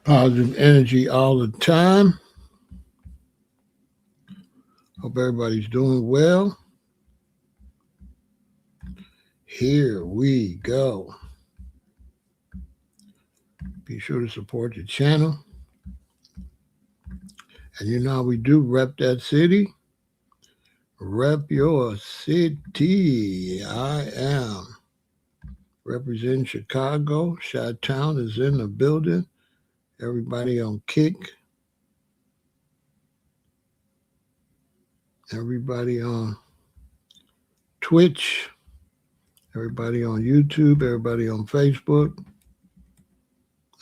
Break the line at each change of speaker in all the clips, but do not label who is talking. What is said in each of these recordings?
Positive energy all the time. Hope everybody's doing well. Here we go. Be sure to support the channel. And you know how we do rep that city. Rep your city. I am representing Chicago. Chi-Town is in the building. Everybody on Kick. Everybody on Twitch. Everybody on YouTube. Everybody on Facebook.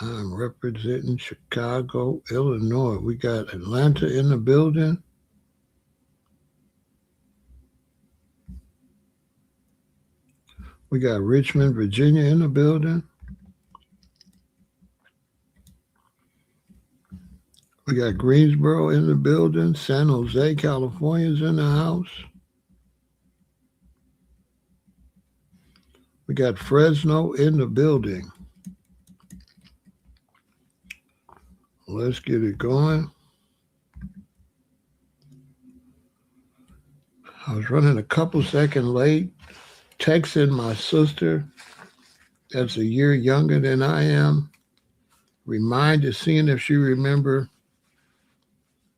I'm representing Chicago, Illinois. We got Atlanta in the building. We got Richmond, Virginia in the building. We got Greensboro in the building. San Jose, California's in the house. We got Fresno in the building. Let's get it going. I was running a couple seconds late, texting my sister that's a year younger than I am, seeing if she remember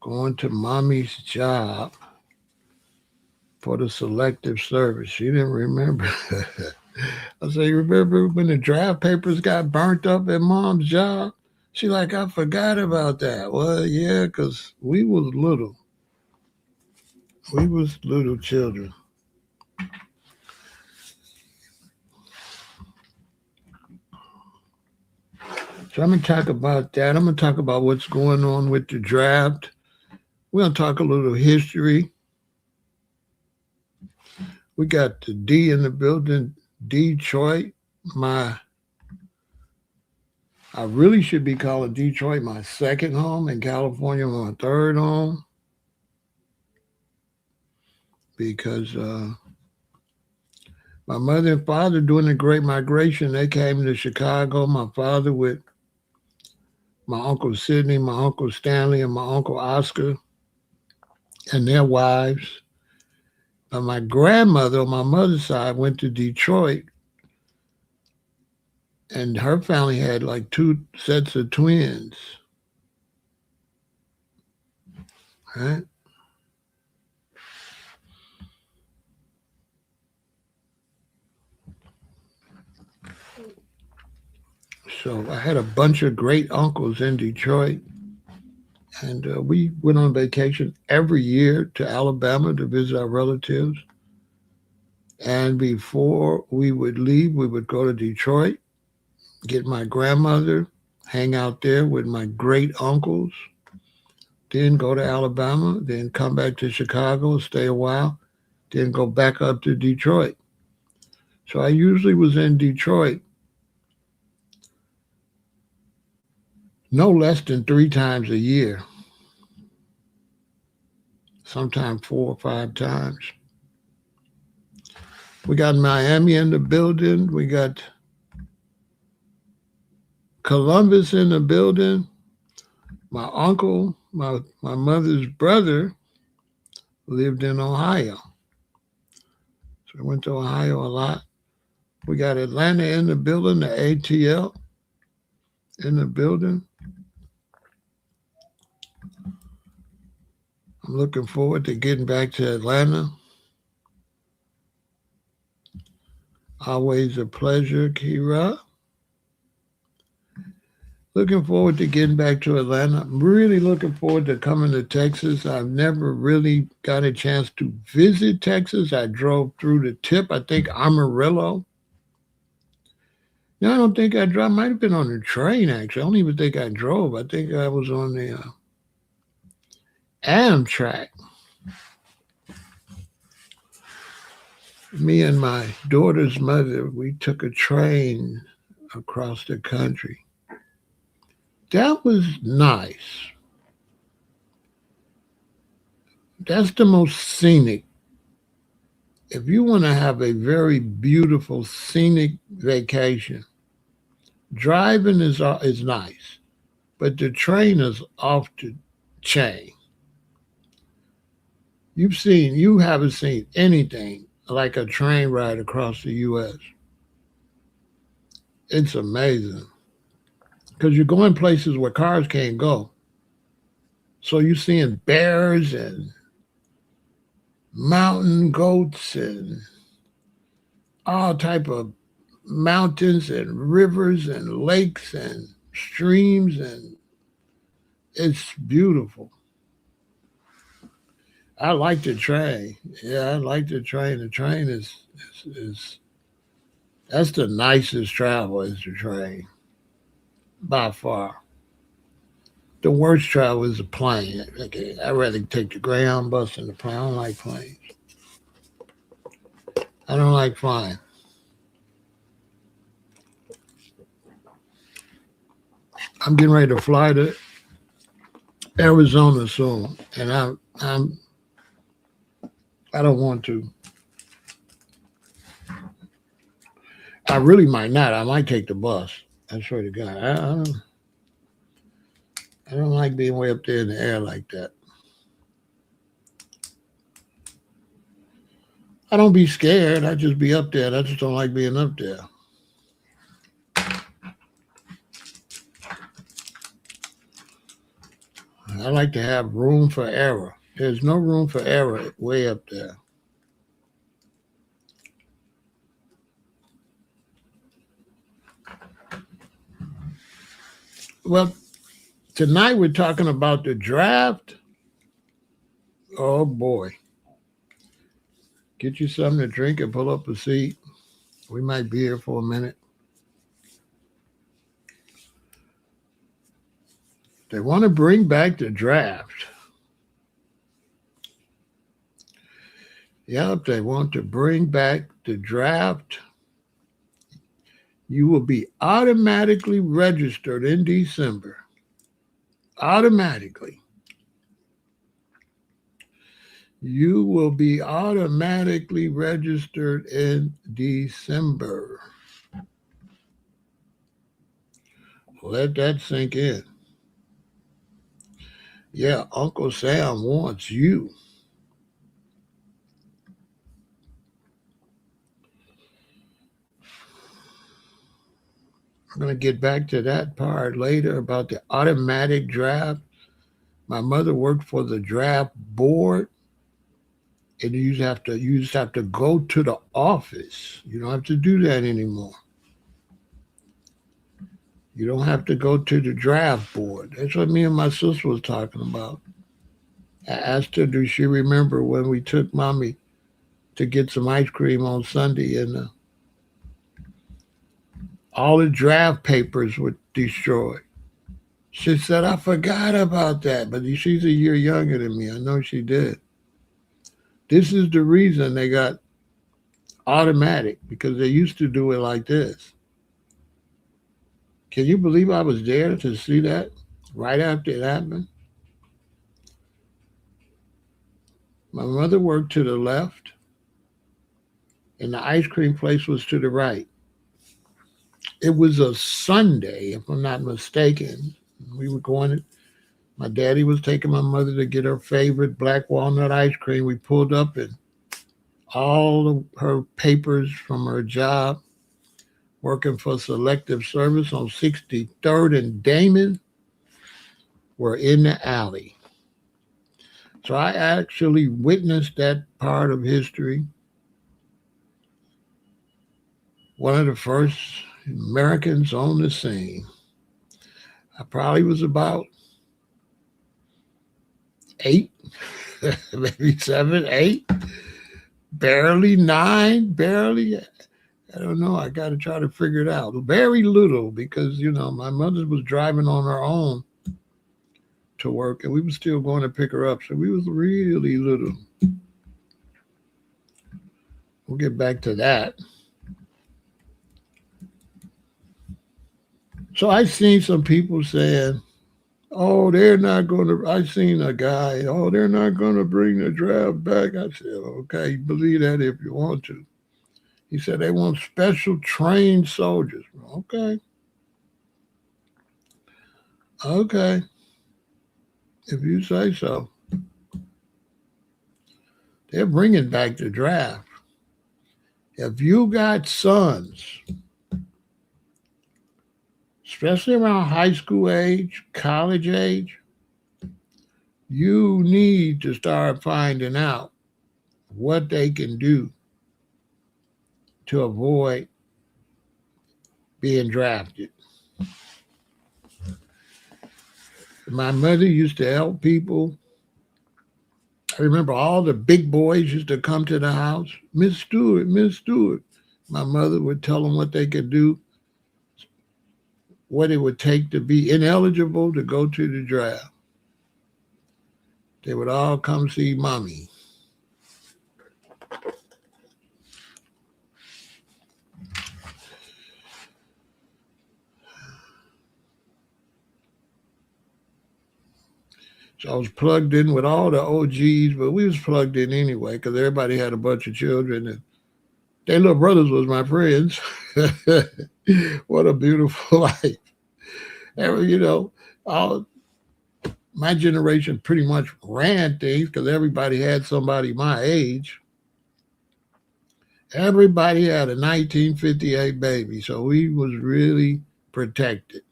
going to mommy's job for the selective service. She didn't remember. I said, you remember when the draft papers got burnt up at mom's job? She like, I forgot about that. Well, yeah, because we was little. We was little children. So I'm going to talk about that. I'm going to talk about what's going on with the draft. We're going to talk a little history. We got the D in the building, Detroit. I really should be calling Detroit my second home and California my third home because my mother and father during the Great Migration, they came to Chicago. My father with my Uncle Sidney, my Uncle Stanley, and my Uncle Oscar and their wives. But my grandmother on my mother's side went to Detroit, and her family had like 2 sets of twins. Right? So I had a bunch of great uncles in Detroit, and we went on vacation every year to Alabama to visit our relatives. And before we would leave, we would go to Detroit, get my grandmother, hang out there with my great uncles, then go to Alabama, then come back to Chicago, stay a while, then go back up to Detroit. So I usually was in Detroit no less than 3 times a year, sometimes 4 or 5 times. We got Miami in the building. We got Columbus in the building. My uncle, my mother's brother, lived in Ohio. So I went to Ohio a lot. We got Atlanta in the building, the ATL in the building. I'm looking forward to getting back to Atlanta. Always a pleasure, Kira. Looking forward to getting back to Atlanta. I'm really looking forward to coming to Texas. I've never really got a chance to visit Texas. I drove through the tip, I think Amarillo. No, I don't think I drove. I might have been on the train, actually. I don't even think I drove. I think I was on the Amtrak. Me and my daughter's mother, we took a train across the country. That was nice. That's the most scenic. If you want to have a very beautiful scenic vacation, driving is nice. But the train is off the chain. You haven't seen anything like a train ride across the U.S. It's amazing because you're going places where cars can't go. So you're seeing bears and mountain goats and all type of mountains and rivers and lakes and streams, and it's beautiful. I like the train. Yeah, I like the train. The train is that's the nicest travel is the train by far. The worst travel is the plane. Okay, I'd rather take the Greyhound bus than the plane. I don't like planes. I don't like flying. I'm getting ready to fly to Arizona soon, and I don't want to. I really might not. I might take the bus. I swear to God, I don't like being way up there in the air like that. I don't be scared. I just be up there. I just don't like being up there. I like to have room for error. There's no room for error way up there. Well, tonight we're talking about the draft. Oh boy. Get you something to drink and pull up a seat. We might be here for a minute. They want to bring back the draft. Yep, they want to bring back the draft. You will be automatically registered in December. Automatically. You will be automatically registered in December. Let that sink in. Yeah, Uncle Sam wants you. I'm going to get back to that part later about the automatic draft. My mother worked for the draft board, and you just have to go to the office. You don't have to do that anymore. You don't have to go to the draft board. That's what me and my sister was talking about. I asked her, do she remember when we took mommy to get some ice cream on Sunday, and all the draft papers were destroyed. She said, I forgot about that, but she's a year younger than me. I know she did. This is the reason they got automatic, because they used to do it like this. Can you believe I was there to see that right after it happened? My mother worked to the left, and the ice cream place was to the right. It was a Sunday, if I'm not mistaken. We were going, my daddy was taking my mother to get her favorite black walnut ice cream. We pulled up, and all of her papers from her job working for Selective Service on 63rd and Damon were in the alley. So I actually witnessed that part of history. One of the first Americans on the scene. I probably was about 8, maybe 7, 8, barely 9, barely. I don't know. I got to try to figure it out. Very little, because, my mother was driving on her own to work, and we were still going to pick her up. So we was really little. We'll get back to that. So I seen some people saying, oh, they're not going to, I seen a guy, oh, they're not going to bring the draft back. I said, okay, believe that if you want to. He said they want special trained soldiers. Okay. Okay, if you say so. They're bringing back the draft. If you got sons, especially around high school age, college age, you need to start finding out what they can do to avoid being drafted. My mother used to help people. I remember all the big boys used to come to the house. Miss Stewart, Miss Stewart. My mother would tell them what they could do, what it would take to be ineligible to go to the draft. They would all come see mommy. So I was plugged in with all the OGs, but we was plugged in anyway because everybody had a bunch of children and their little brothers was my friends. What a beautiful life. You know, all my generation pretty much ran things because everybody had somebody my age. Everybody had a 1958 baby, so we was really protected.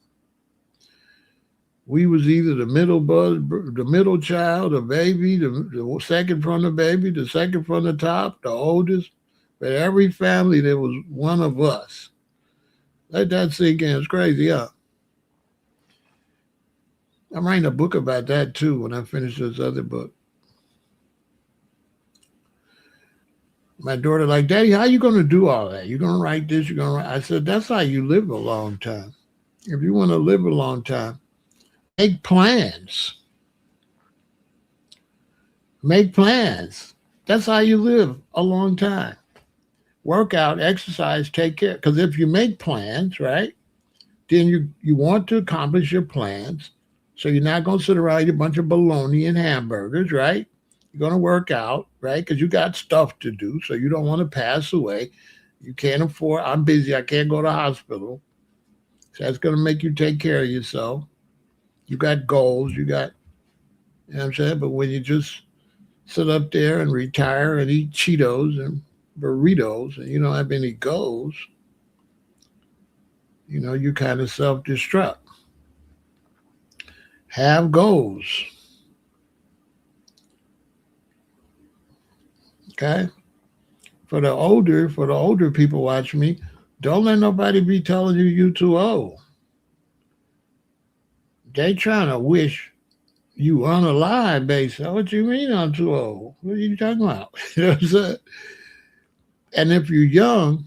We was either the middle child, the baby, the second from the baby, the second from the top, the oldest. But every family there was one of us. Let that sink in. It's crazy, huh? I'm writing a book about that too when I finish this other book. My daughter like, Daddy, how you gonna do all that? You gonna write this? You gonna write? I said, that's how you live a long time. If you want to live a long time, make plans. Make plans. That's how you live a long time. Work out, exercise, take care. Because if you make plans, right, then you want to accomplish your plans. So you're not going to sit around eat a bunch of bologna and hamburgers, right? You're going to work out, right? Because you got stuff to do. So you don't want to pass away. You can't afford, I'm busy, I can't go to the hospital. So that's going to make you take care of yourself. You got goals, you know what I'm saying? But when you just sit up there and retire and eat Cheetos and burritos and you don't have any goals, you kind of self destruct. Have goals. Okay? For the older people watch me, don't let nobody be telling you too old. They trying to wish you unalive, basically. What you mean I'm too old? What are you talking about? You know what I'm saying? And if you're young,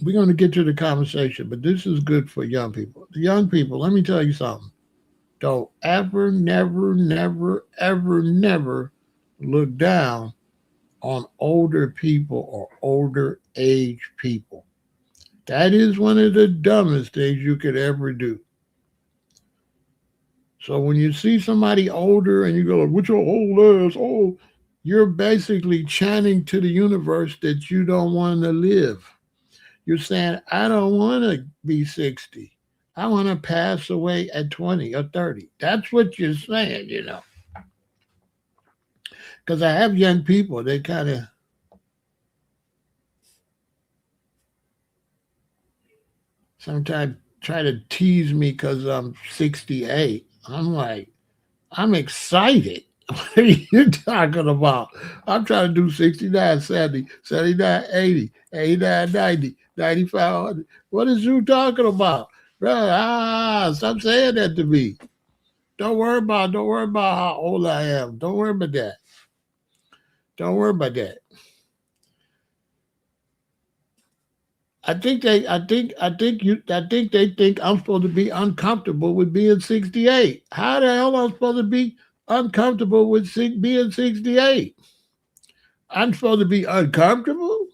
we're going to get to the conversation, but this is good for young people. The young people, let me tell you something. Don't ever, never, never, ever, never look down on older people or older age people. That is one of the dumbest things you could ever do. So when you see somebody older and you go, "What your old ass?" Oh, you're basically chanting to the universe that you don't want to live. You're saying, "I don't want to be 60. I want to pass away at 20 or 30." That's what you're saying. Because I have young people, they kind of sometimes try to tease me because I'm 68. I'm like, I'm excited. What are you talking about? I'm trying to do 69, 70, 79, 80, 89, 90, 9500. What is you talking about? Brother, stop saying that to me. Don't worry about how old I am. Don't worry about that. Don't worry about that. I think they think I'm supposed to be uncomfortable with being 68. How the hell am I supposed to be uncomfortable with being 68? I'm supposed to be uncomfortable?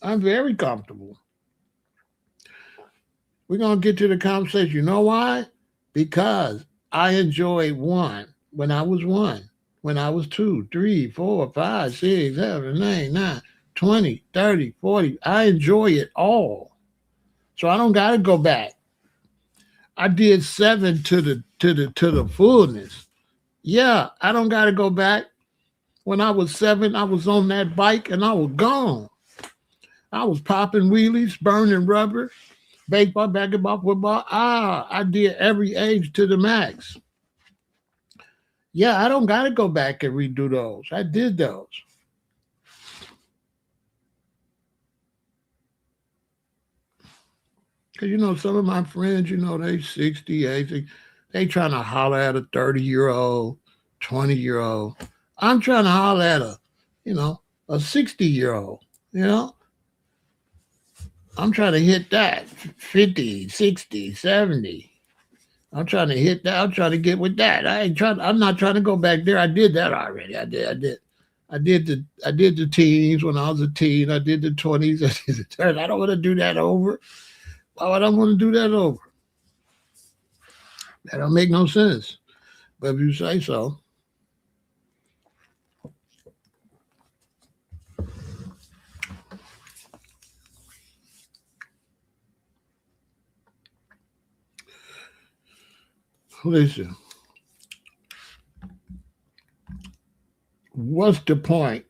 I'm very comfortable. We're gonna get to the conversation. You know why? Because I enjoyed one when I was one, when I was two, three, four, five, six, seven, eight, nine, 20, 30, 40. I enjoy it all. So I don't gotta go back. I did 7 to the fullness. Yeah, I don't gotta go back. When I was 7, I was on that bike and I was gone. I was popping wheelies, burning rubber, baseball, basketball, football. I did every age to the max. Yeah, I don't gotta go back and redo those. I did those. Cause some of my friends, they 60, 80, they trying to holler at a 30-year-old, 20-year-old. I'm trying to holler at you know, a 60-year-old. You know, I'm trying to hit that 50, 60, 70. I'm trying to hit that. I'm trying to get with that. I'm not trying to go back there. I did that already. I did the teens when I was a teen. I did the 20s. I did the 30s. I don't want to do that over. Why would I want to do that over? That don't make no sense. But if you say so. Listen, what's the point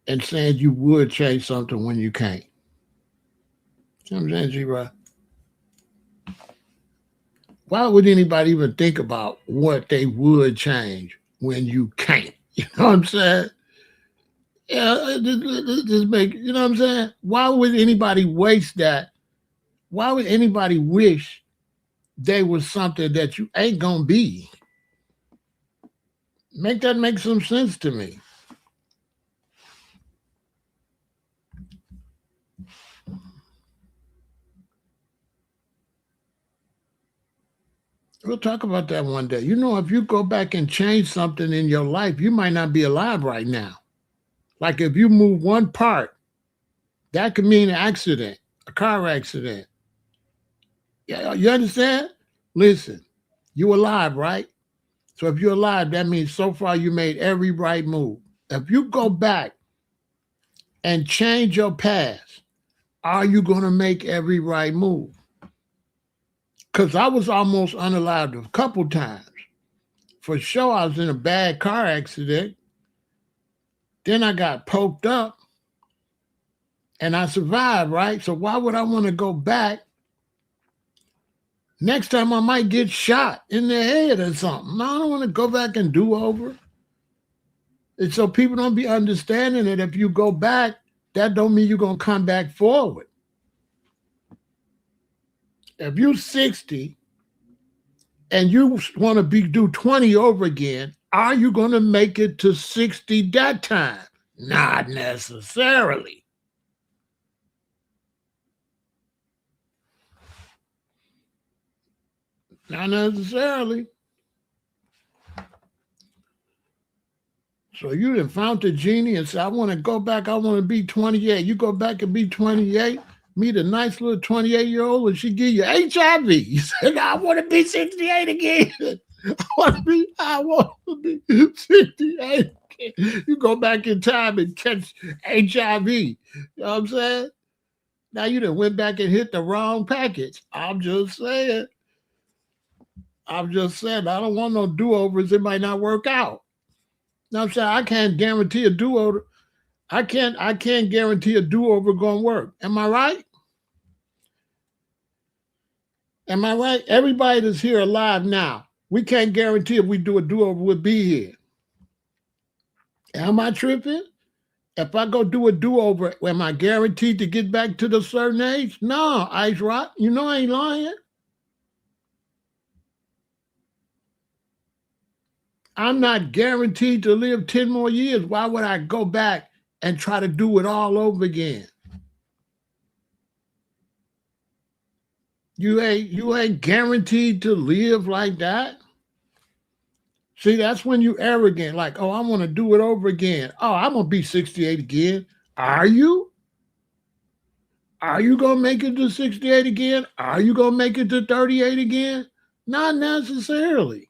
in saying you would change something when you can't? You know what I'm saying, G-Roy? Why would anybody even think about what they would change when you can't? You know what I'm saying? Yeah, just make, you know what I'm saying? Why would anybody waste that? Why would anybody wish they was something that you ain't gonna be? Make that make some sense to me. We'll talk about that one day. If you go back and change something in your life, you might not be alive right now. Like if you move one part, that could mean an accident, a car accident. Yeah, you understand? Listen, you alive, right? So if you're alive, that means so far you made every right move. If you go back and change your past, are you going to make every right move? Because I was almost unalived a couple times. For sure, I was in a bad car accident. Then I got poked up and I survived, right? So why would I want to go back? Next time I might get shot in the head or something. I don't want to go back and do over. And so people don't be understanding that if you go back, that don't mean you're going to come back forward. If you're 60 and you want to do 20 over again, are you going to make it to 60 that time? Not necessarily. Not necessarily. So you done found the genie and said, I want to go back. I want to be 28. You go back and be 28, meet a nice little 28-year-old, and she give you HIV. You said, I want to be 68 again. I want to be 68 again. You go back in time and catch HIV. You know what I'm saying? Now you done went back and hit the wrong package. I'm just saying. I don't want no do-overs. It might not work out. Now I'm saying I can't guarantee a do-over. I can't guarantee a do-over gonna work. Am I right? Am I right? Everybody that's here alive now, we can't guarantee if we do a do-over, we'll be here. Am I tripping? If I go do a do-over, am I guaranteed to get back to the certain age? No, Ice Rock. I ain't lying. I'm not guaranteed to live 10 more years. Why would I go back and try to do it all over again? You ain't guaranteed to live like that. See, that's when you arrogant, like, oh, I want to do it over again. Oh, I'm gonna be 68 again. Are you? Are you gonna make it to 68 again? Are you gonna make it to 38 again? Not necessarily.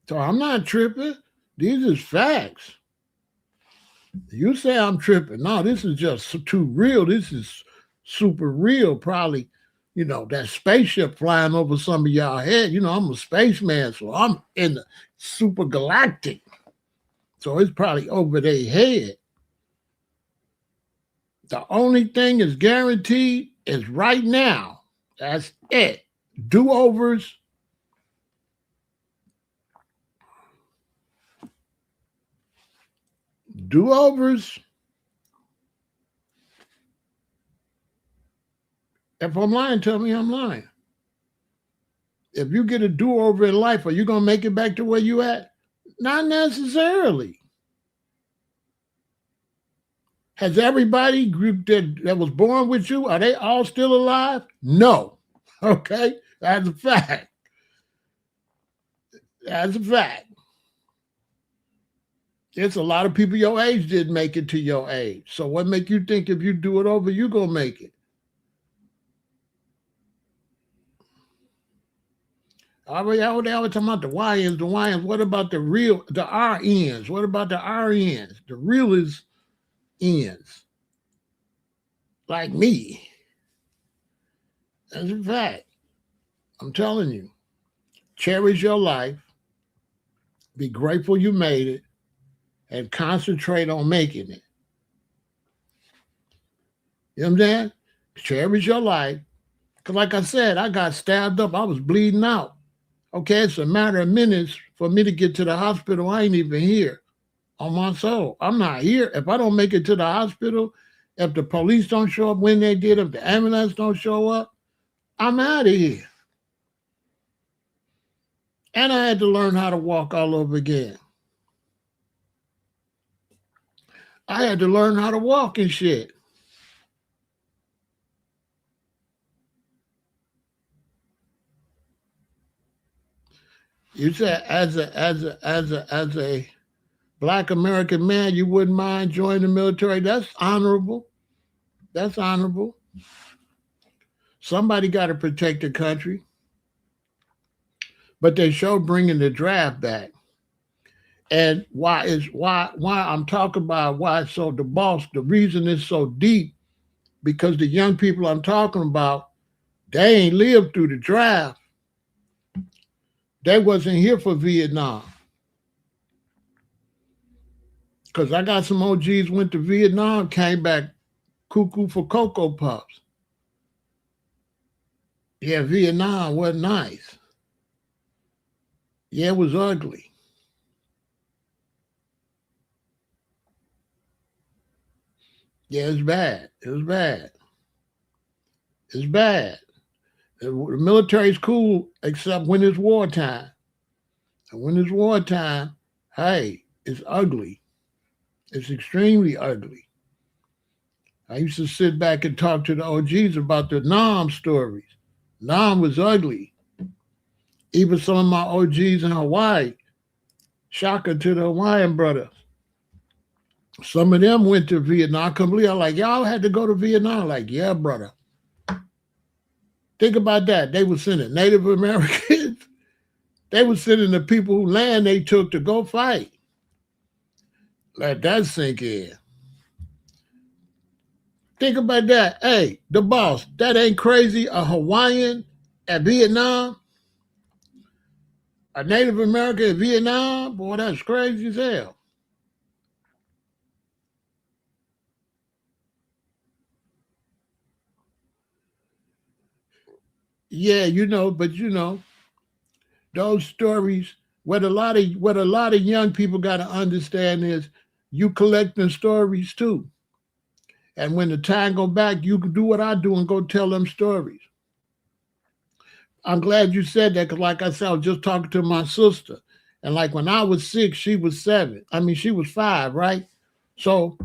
So I'm not tripping. These is facts. You say I'm tripping. No, this is just too real. This is super real, probably that spaceship flying over some of y'all head. I'm a spaceman, so I'm in the super galactic. So it's probably over their head. The only thing is guaranteed is right now. That's it. Do-overs. Do-overs. If I'm lying, tell me I'm lying. If you get a do-over in life, are you going to make it back to where you at? Not necessarily. Has everybody group that was born with you, are they all still alive? No. Okay? That's a fact. That's a fact. There's a lot of people your age didn't make it to your age. So what make you think if you do it over, you're going to make it? They always talking about the YNs. What about the RNs? What about the RNs? The realest ends. Like me. That's a fact. I'm telling you. Cherish your life. Be grateful you made it. And concentrate on making it. You know what I'm saying? Cherish your life. Because like I said, I got stabbed up. I was bleeding out. Okay, it's a matter of minutes for me to get to the hospital. I ain't even here on my soul. I'm not here. If I don't make it to the hospital, if the police don't show up when they did, if the ambulance don't show up, I'm out of here. And I had to learn how to walk all over again. I had to learn how to walk and shit. You said as a Black American man, you wouldn't mind joining the military. That's honorable. That's honorable. Somebody got to protect the country. But they show bringing the draft back. And why I'm talking about why so the reason is so deep, because the young people I'm talking about, they ain't lived through the draft. They wasn't here for Vietnam. Because I got some OGs went to Vietnam, came back cuckoo for Cocoa Puffs. Yeah, Vietnam wasn't nice. Yeah, it was ugly. Yeah, it's bad. It was bad. It's bad. The military's cool except when it's wartime. And when it's wartime, hey, it's ugly. It's extremely ugly. I used to sit back and talk to the OGs about the Nam stories. Nam was ugly. Even some of my OGs in Hawaii, shocker to the Hawaiian brothers. Some of them went to Vietnam. I couldn't believe it. Like, y'all had to go to Vietnam. Like, yeah, brother. Think about that. They were sending Native Americans. They were sending the people whose land they took to go fight. Let that sink in. Think about that. Hey, the boss, that ain't crazy. A Hawaiian at Vietnam? A Native American in Vietnam? Boy, that's crazy as hell. Yeah, those stories, what a lot of young people got to understand is you collecting stories too. And when the time go back, you can do what I do and go tell them stories. I'm glad you said that because, like I said, I was just talking to my sister. And like when I was 6, she was 7. I mean, she was 5, right? So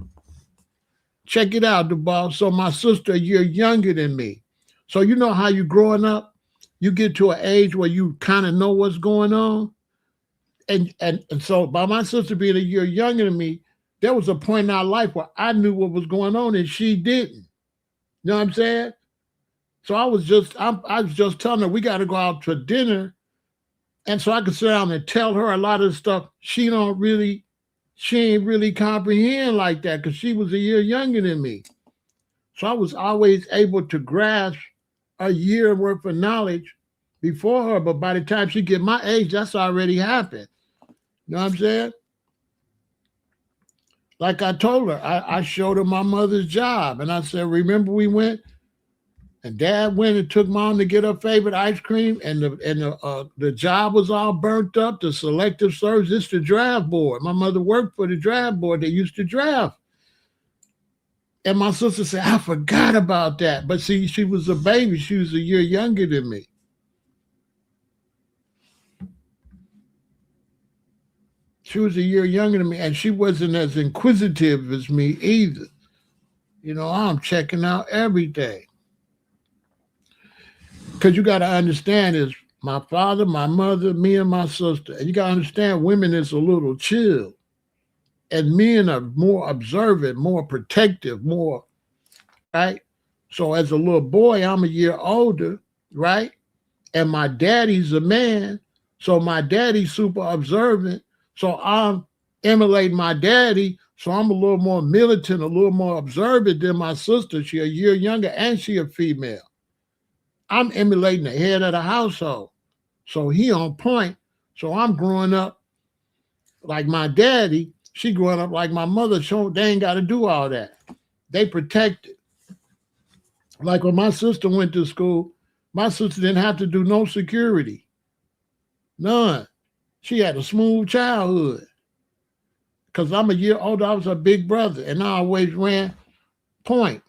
check it out, the boss. So my sister a year younger than me. So you know how you growing up, you get to an age where you kind of know what's going on. And so by my sister being a year younger than me, there was a point in our life where I knew what was going on and she didn't. You know what I'm saying? So I was just telling her we got to go out to dinner, and so I could sit down and tell her a lot of stuff she ain't really comprehend like that because she was a year younger than me. So I was always able to grasp a year worth of knowledge before her, but by the time she get my age, that's already happened. You know what I'm saying? Like I told her, I showed her my mother's job, and I said, "Remember we went and Dad went and took Mom to get her favorite ice cream, and the job was all burnt up. The selective service, it's the draft board. My mother worked for the draft board. They used to draft." And my sister said, "I forgot about that." But see, she was a baby. She was a year younger than me. She was a year younger than me, and she wasn't as inquisitive as me either. You know, I'm checking out everything. Because you got to understand is my father, my mother, me, and my sister. And you got to understand women is a little chill. And men are more observant, more protective, more, right? So as a little boy, I'm a year older, right? And my daddy's a man. So my daddy's super observant. So I'm emulating my daddy. So I'm a little more militant, a little more observant than my sister. She a year younger and she a female. I'm emulating the head of the household. So he on point. So I'm growing up like my daddy. She growing up like my mother. So they ain't got to do all that. They protected. Like when my sister went to school, my sister didn't have to do no security. None. She had a smooth childhood. Because I'm a year older, I was her big brother. And I always ran point.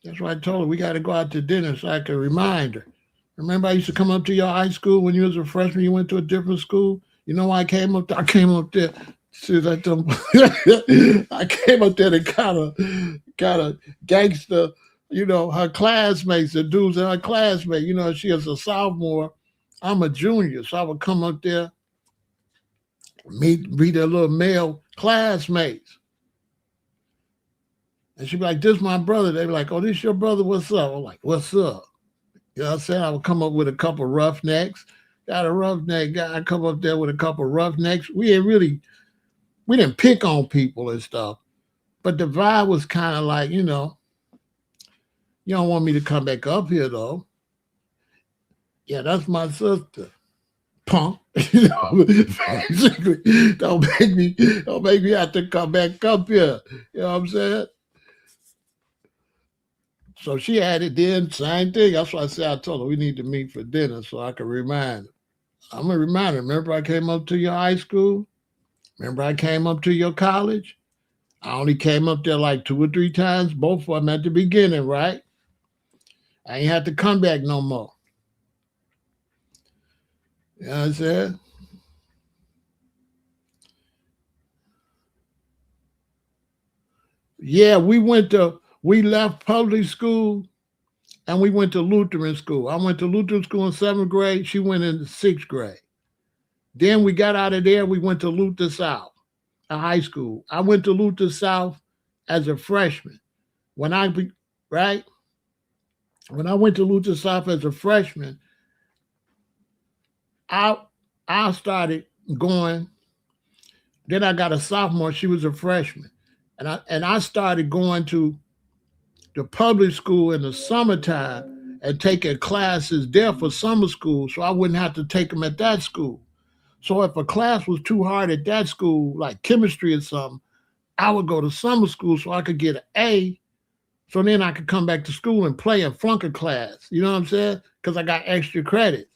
That's why I told her we got to go out to dinner so I can remind her. Remember, I used to come up to your high school when you was a freshman. You went to a different school. You know why I came up there? I came up there. See that I came up there to kind of gangster. You know, her classmates, the dudes in her classmates. You know, she is a sophomore. I'm a junior, so I would come up there, meet their little male classmates. And she'd be like, "This my brother." They'd be like, "Oh, this your brother? What's up?" I'm like, "What's up?" You know what I'm saying? I would come up with a couple roughnecks. Got a roughneck guy. I come up there with a couple roughnecks. We didn't pick on people and stuff. But the vibe was kind of like, you don't want me to come back up here though. Yeah, that's my sister. Punk. Basically, don't make me have to come back up here. You know what I'm saying? So she had it then, same thing. That's why I said I told her we need to meet for dinner so I can remind her. I'm gonna remind her. Remember I came up to your high school? Remember I came up to your college? I only came up there like 2 or 3 times, both of them at the beginning, right? I ain't had to come back no more. You know what I'm saying? Yeah, we left public school and we went to Lutheran school. I went to Lutheran school in 7th grade. She went in the 6th grade. Then we got out of there. We went to Luther South, a high school. I went to Luther South as a freshman. When I, right? When I went to Luther South as a freshman, I I started going. Then I got a sophomore. She was a freshman, and I started going to the public school in the summertime and taking classes there for summer school, so I wouldn't have to take them at that school. So if a class was too hard at that school, like chemistry or something, I would go to summer school so I could get an A. So then I could come back to school and play and flunk a class. You know what I'm saying? Because I got extra credit.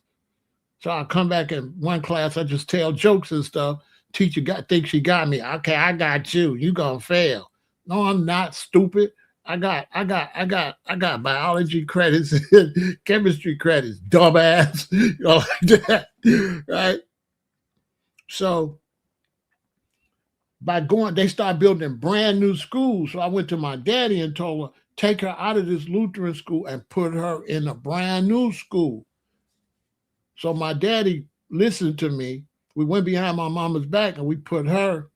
So I come back in one class, I just tell jokes and stuff. Teacher think she got me. Okay, I got you. You gonna fail. No, I'm not stupid. I got biology credits, chemistry credits, dumbass. You know, like that. Right? So by going, they start building brand new schools. So I went to my daddy and told her, take her out of this Lutheran school and put her in a brand new school. So my daddy listened to me. We went behind my mama's back and we put her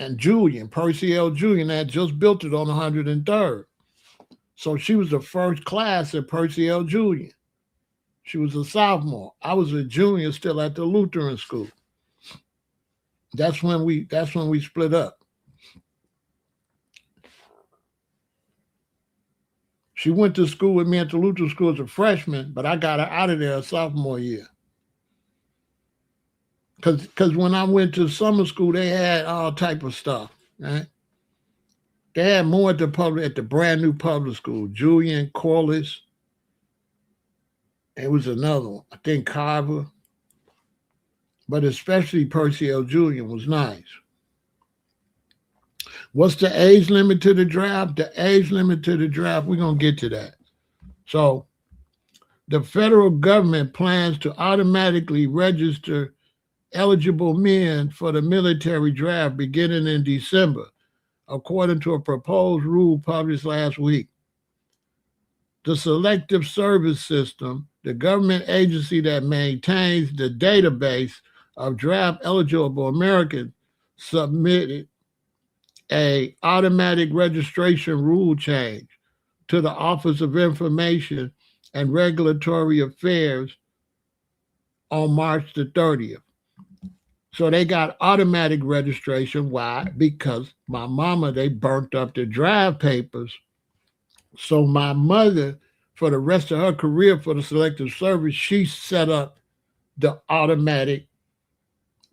and Julian, Percy L. Julian, that just built it on 103rd. So she was the first class at Percy L. Julian. She was a sophomore. I was a junior still at the Lutheran school. That's when we split up. She went to school with me at the Luther School as a freshman, but I got her out of there a sophomore year. Because when I went to summer school, they had all type of stuff, right? They had more at the brand new public school. Julian, Corliss, it was another one. I think Carver, but especially Percy L. Julian was nice. What's the age limit to the draft? The age limit to the draft, we're going to get to that. So the federal government plans to automatically register eligible men for the military draft beginning in December, according to a proposed rule published last week. The Selective Service System, the government agency that maintains the database of draft eligible Americans, submitted a automatic registration rule change to the Office of Information and Regulatory Affairs on March the 30th. So they got automatic registration. Why? Because my mama, they burnt up the draft papers. So my mother, for the rest of her career for the Selective Service, she set up the automatic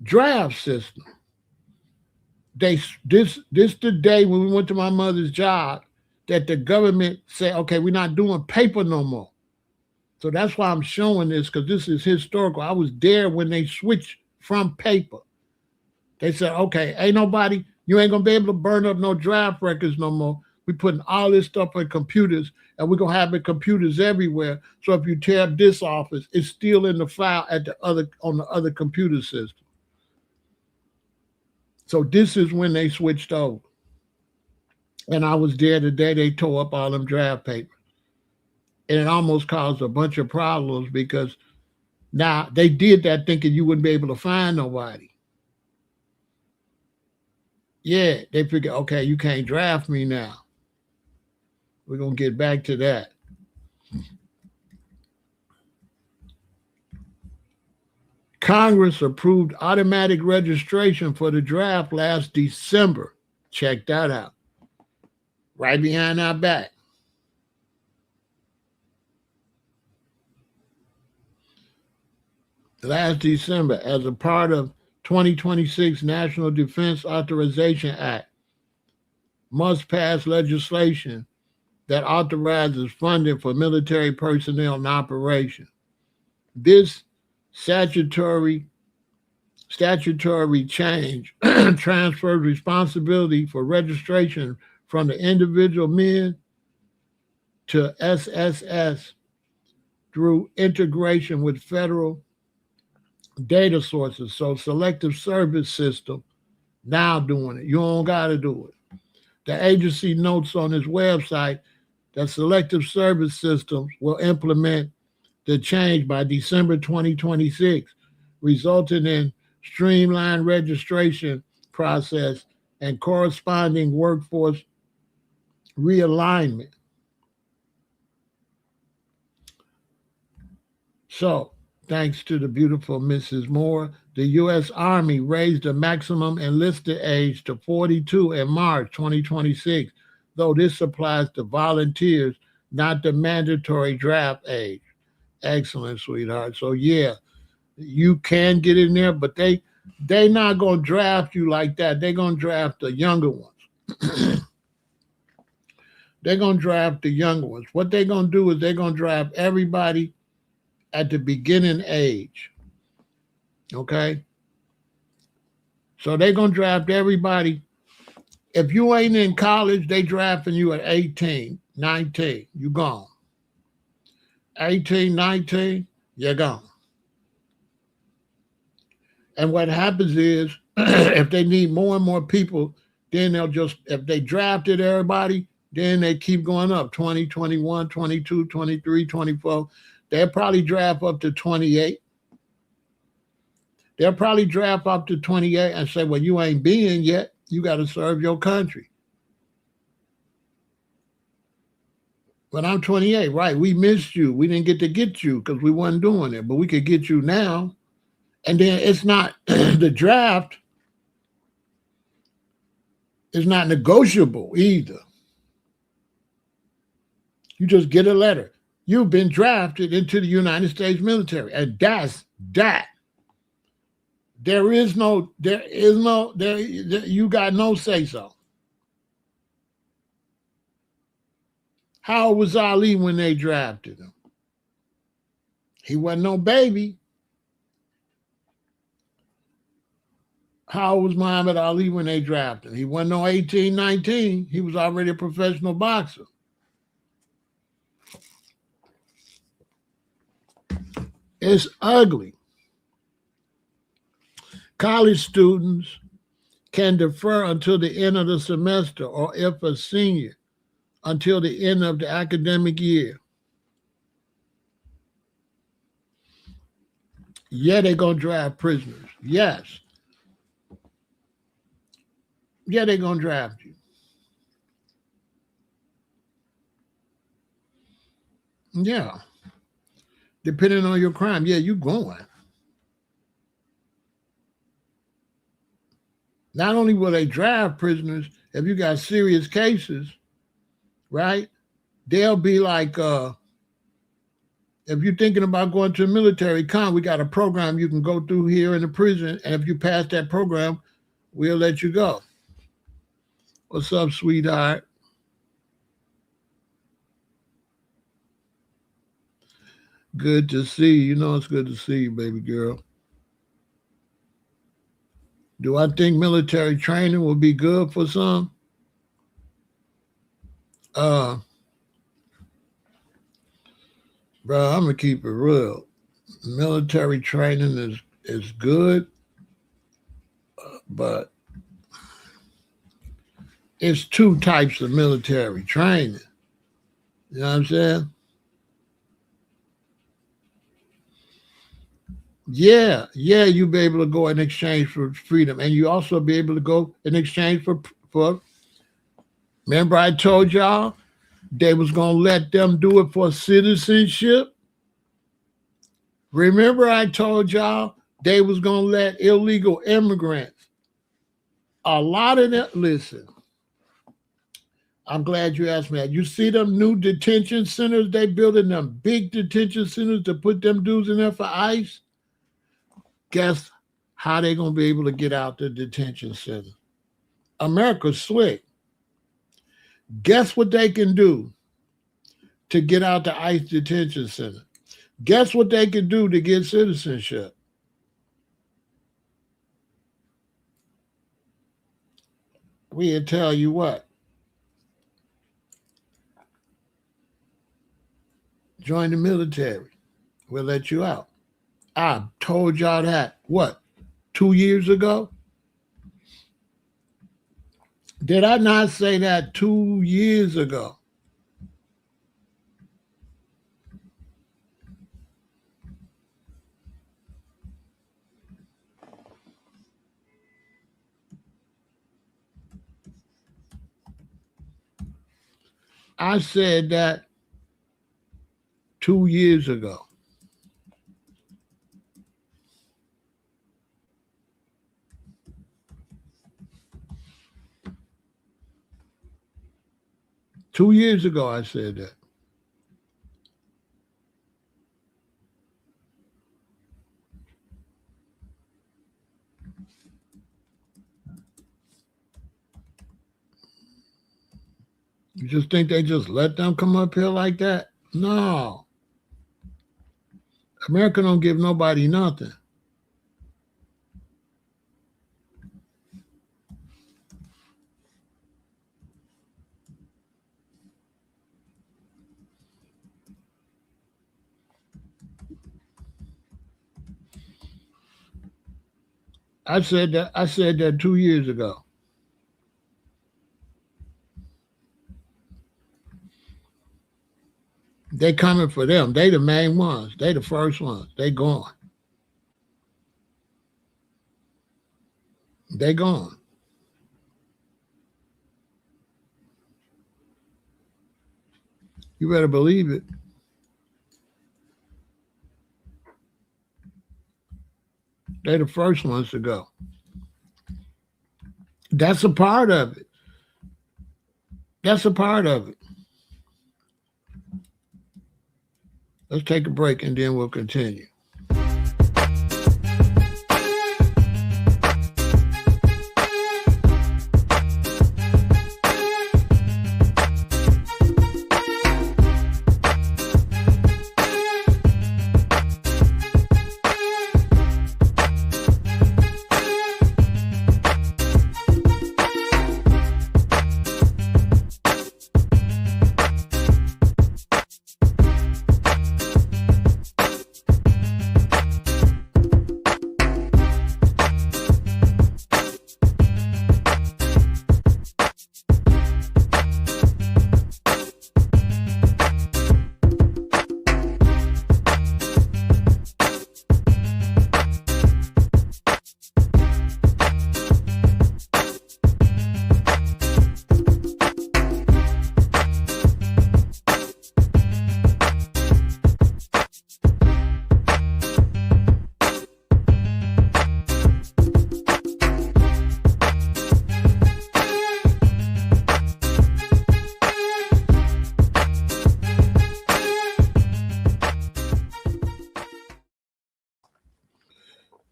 draft system. This the day when we went to my mother's job that the government said, okay, we're not doing paper no more. So that's why I'm showing this, because this is historical. I was there when they switched from paper. They said, okay, you ain't gonna be able to burn up no draft records no more. We're putting all this stuff on computers, and we're gonna have the computers everywhere. So if you tear up this office, it's still in the file on the other computer system. So this is when they switched over. And I was there the day they tore up all them draft papers. And it almost caused a bunch of problems because now they did that thinking you wouldn't be able to find nobody. Yeah, they figured, okay, you can't draft me now. We're going to get back to that. Congress approved automatic registration for the draft last December. Check that out. Right behind our back. Last December, as a part of 2026 National Defense Authorization Act, must pass legislation that authorizes funding for military personnel and operation. This statutory change transfers responsibility for registration from the individual men to SSS through integration with federal data sources. So Selective Service System now doing it. You don't got to do it. The agency notes on its website that Selective Service Systems will implement the change by December 2026, resulting in streamlined registration process and corresponding workforce realignment. So, thanks to the beautiful Mrs. Moore, the U.S. Army raised the maximum enlisted age to 42 in March 2026, though this applies to volunteers, not the mandatory draft age. Excellent, sweetheart. So, yeah, you can get in there, but they not going to draft you like that. They're going to draft the younger ones. They're going to draft the younger ones. What they're going to do is they're going to draft everybody at the beginning age. Okay? So they're going to draft everybody. If you ain't in college, they drafting you at 18, 19. You gone. 18, 19, you're gone. And what happens is, if they need more and more people, then if they drafted everybody, then they keep going up, 20, 21, 22, 23, 24. They'll probably draft up to 28. They'll probably draft up to 28 and say, well, you ain't been yet. You got to serve your country. But I'm 28, right? We missed you. We didn't get you because we wasn't doing it, but we could get you now. And then it's not, the draft is not negotiable either. You just get a letter. You've been drafted into the United States military. And that's that. You got no say so. How old was Ali when they drafted him? He wasn't no baby. How old was Muhammad Ali when they drafted him? He wasn't no 18, 19. He was already a professional boxer. It's ugly. College students can defer until the end of the semester, or if a senior, until the end of the academic year. Yeah, they're going to draft prisoners. Yes. Yeah, they're going to draft you. Yeah. Depending on your crime. Yeah, you going. Not only will they draft prisoners, if you got serious cases, right? They'll be like, if you're thinking about going to a military con, we got a program you can go through here in the prison. And if you pass that program, we'll let you go. What's up, sweetheart? Good to see you. You know it's good to see you, baby girl. Do I think military training will be good for some? Bro, I'm gonna keep it real. Military training is good, but it's two types of military training. You know what I'm saying? Yeah, you'll be able to go in exchange for freedom, and you also be able to go in exchange for. Remember, I told y'all they was gonna let them do it for citizenship. Remember, I told y'all they was gonna let illegal immigrants. A lot of them. Listen, I'm glad you asked me that. You see them new detention centers they building, them big detention centers to put them dudes in there for ICE. Guess how they gonna be able to get out the detention center? America's slick. Guess what they can do to get out the ICE detention center? Guess what they can do to get citizenship? We'll tell you what. Join the military. We'll let you out. I told y'all that, what, 2 years ago? Did I not say that 2 years ago? I said that 2 years ago. Two years ago, I said that. You just think they just let them come up here like that? No. America don't give nobody nothing. I said that 2 years ago. They coming for them. They the main ones. They the first ones. They gone. They gone. You better believe it. They the first ones to go. That's a part of it. That's a part of it. Let's take a break and then we'll continue.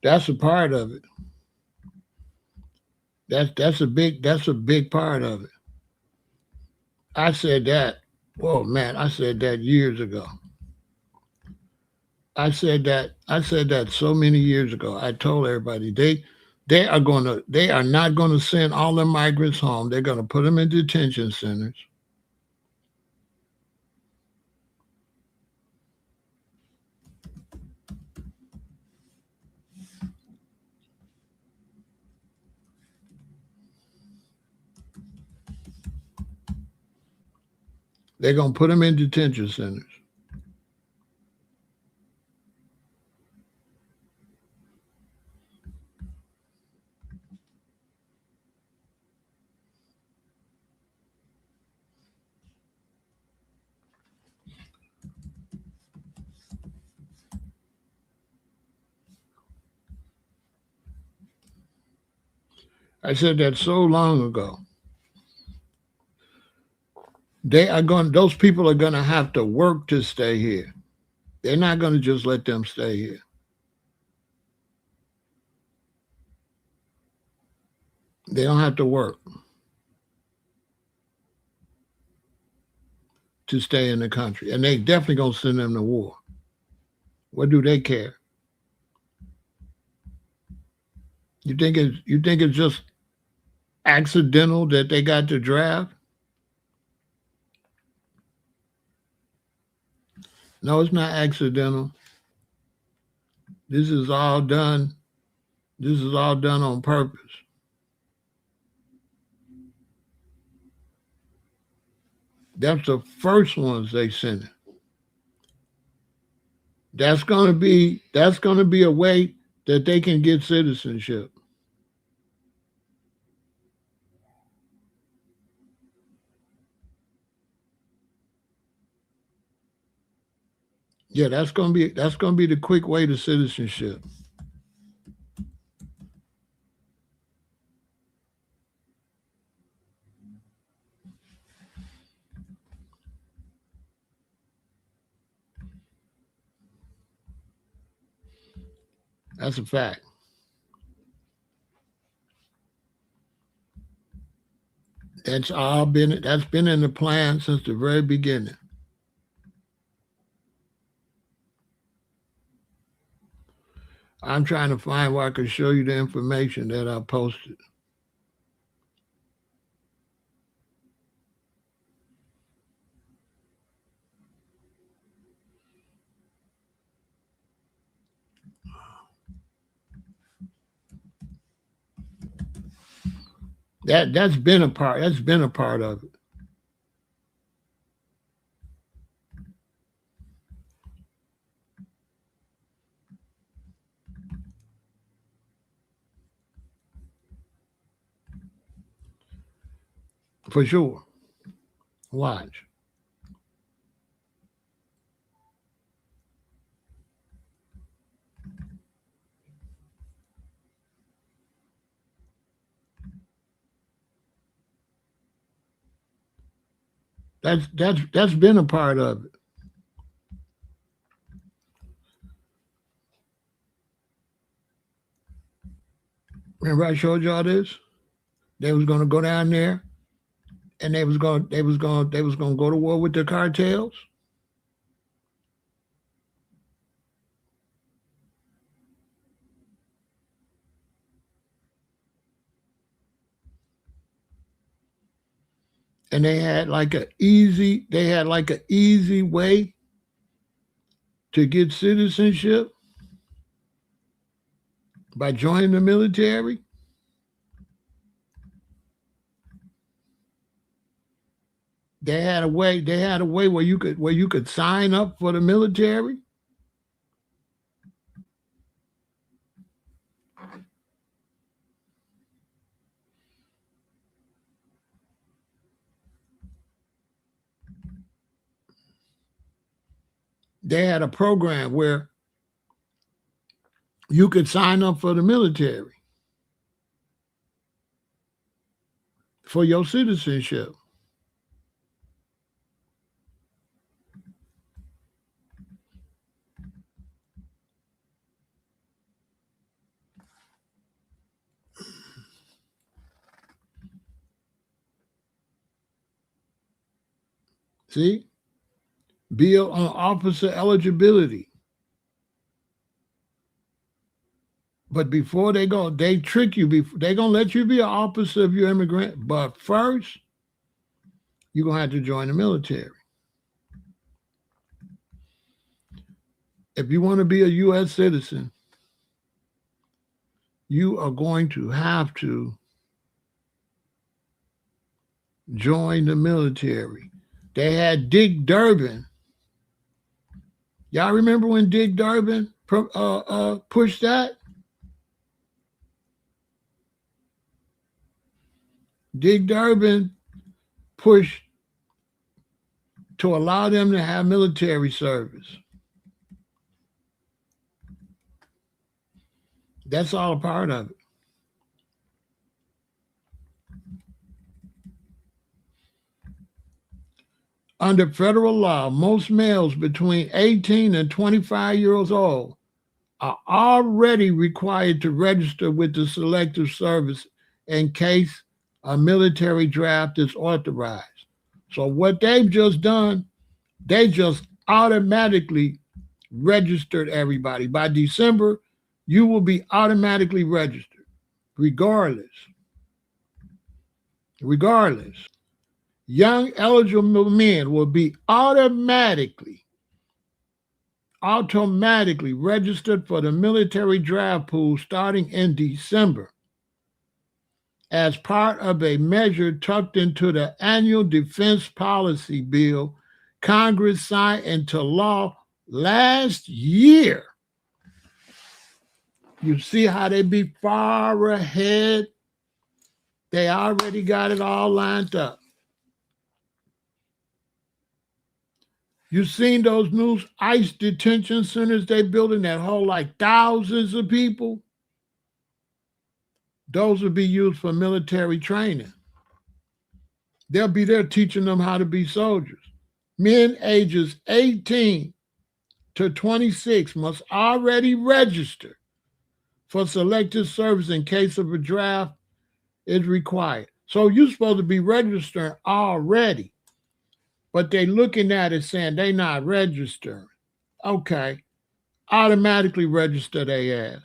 That's a part of it. That's a big part of it. I said that. Whoa, man! I said that years ago. I said that so many years ago. I told everybody they are not gonna send all the migrants home. They're gonna put them in detention centers. They're gonna put them in detention centers. I said that so long ago. Those people are gonna have to work to stay here. They're not gonna just let them stay here. They don't have to work to stay in the country. And they definitely gonna send them to war. What do they care? You think it's just accidental that they got the draft? No, it's not accidental. This is all done. This is all done on purpose. That's the first ones they sent it. That's gonna be a way that they can get citizenship. Yeah, that's gonna be the quick way to citizenship. That's a fact. That's been in the plan since the very beginning. I'm trying to find where I can show you the information that I posted. That's been a part of it for sure. Watch. That's been a part of it. Remember I showed y'all this? They was gonna go down there and they was gonna go to war with the cartels. And they had like an easy way to get citizenship by joining the military. They had a way where you could sign up for the military. They had a program where you could sign up for the military for your citizenship. See? Bill on officer eligibility. But before they go, they trick you. They're going to let you be an officer if you're immigrant. But first, you're going to have to join the military. If you want to be a U.S. citizen, you are going to have to join the military. They had Dick Durbin. Y'all remember when Dick Durbin pushed that? Dick Durbin pushed to allow them to have military service. That's all a part of it. Under federal law, most males between 18 and 25 years old are already required to register with the Selective Service in case a military draft is authorized. So what they've just done, they just automatically registered everybody. By December, you will be automatically registered, regardless. Young eligible men will be automatically registered for the military draft pool starting in December as part of a measure tucked into the annual defense policy bill Congress signed into law last year. You see how they be far ahead? They already got it all lined up. You seen those new ICE detention centers they building that hold like thousands of people? Those will be used for military training. They'll be there teaching them how to be soldiers. Men ages 18 to 26 must already register for selective service in case of a draft is required. So you're supposed to be registering already, but they looking at it saying they not registering. Okay, automatically register their ass.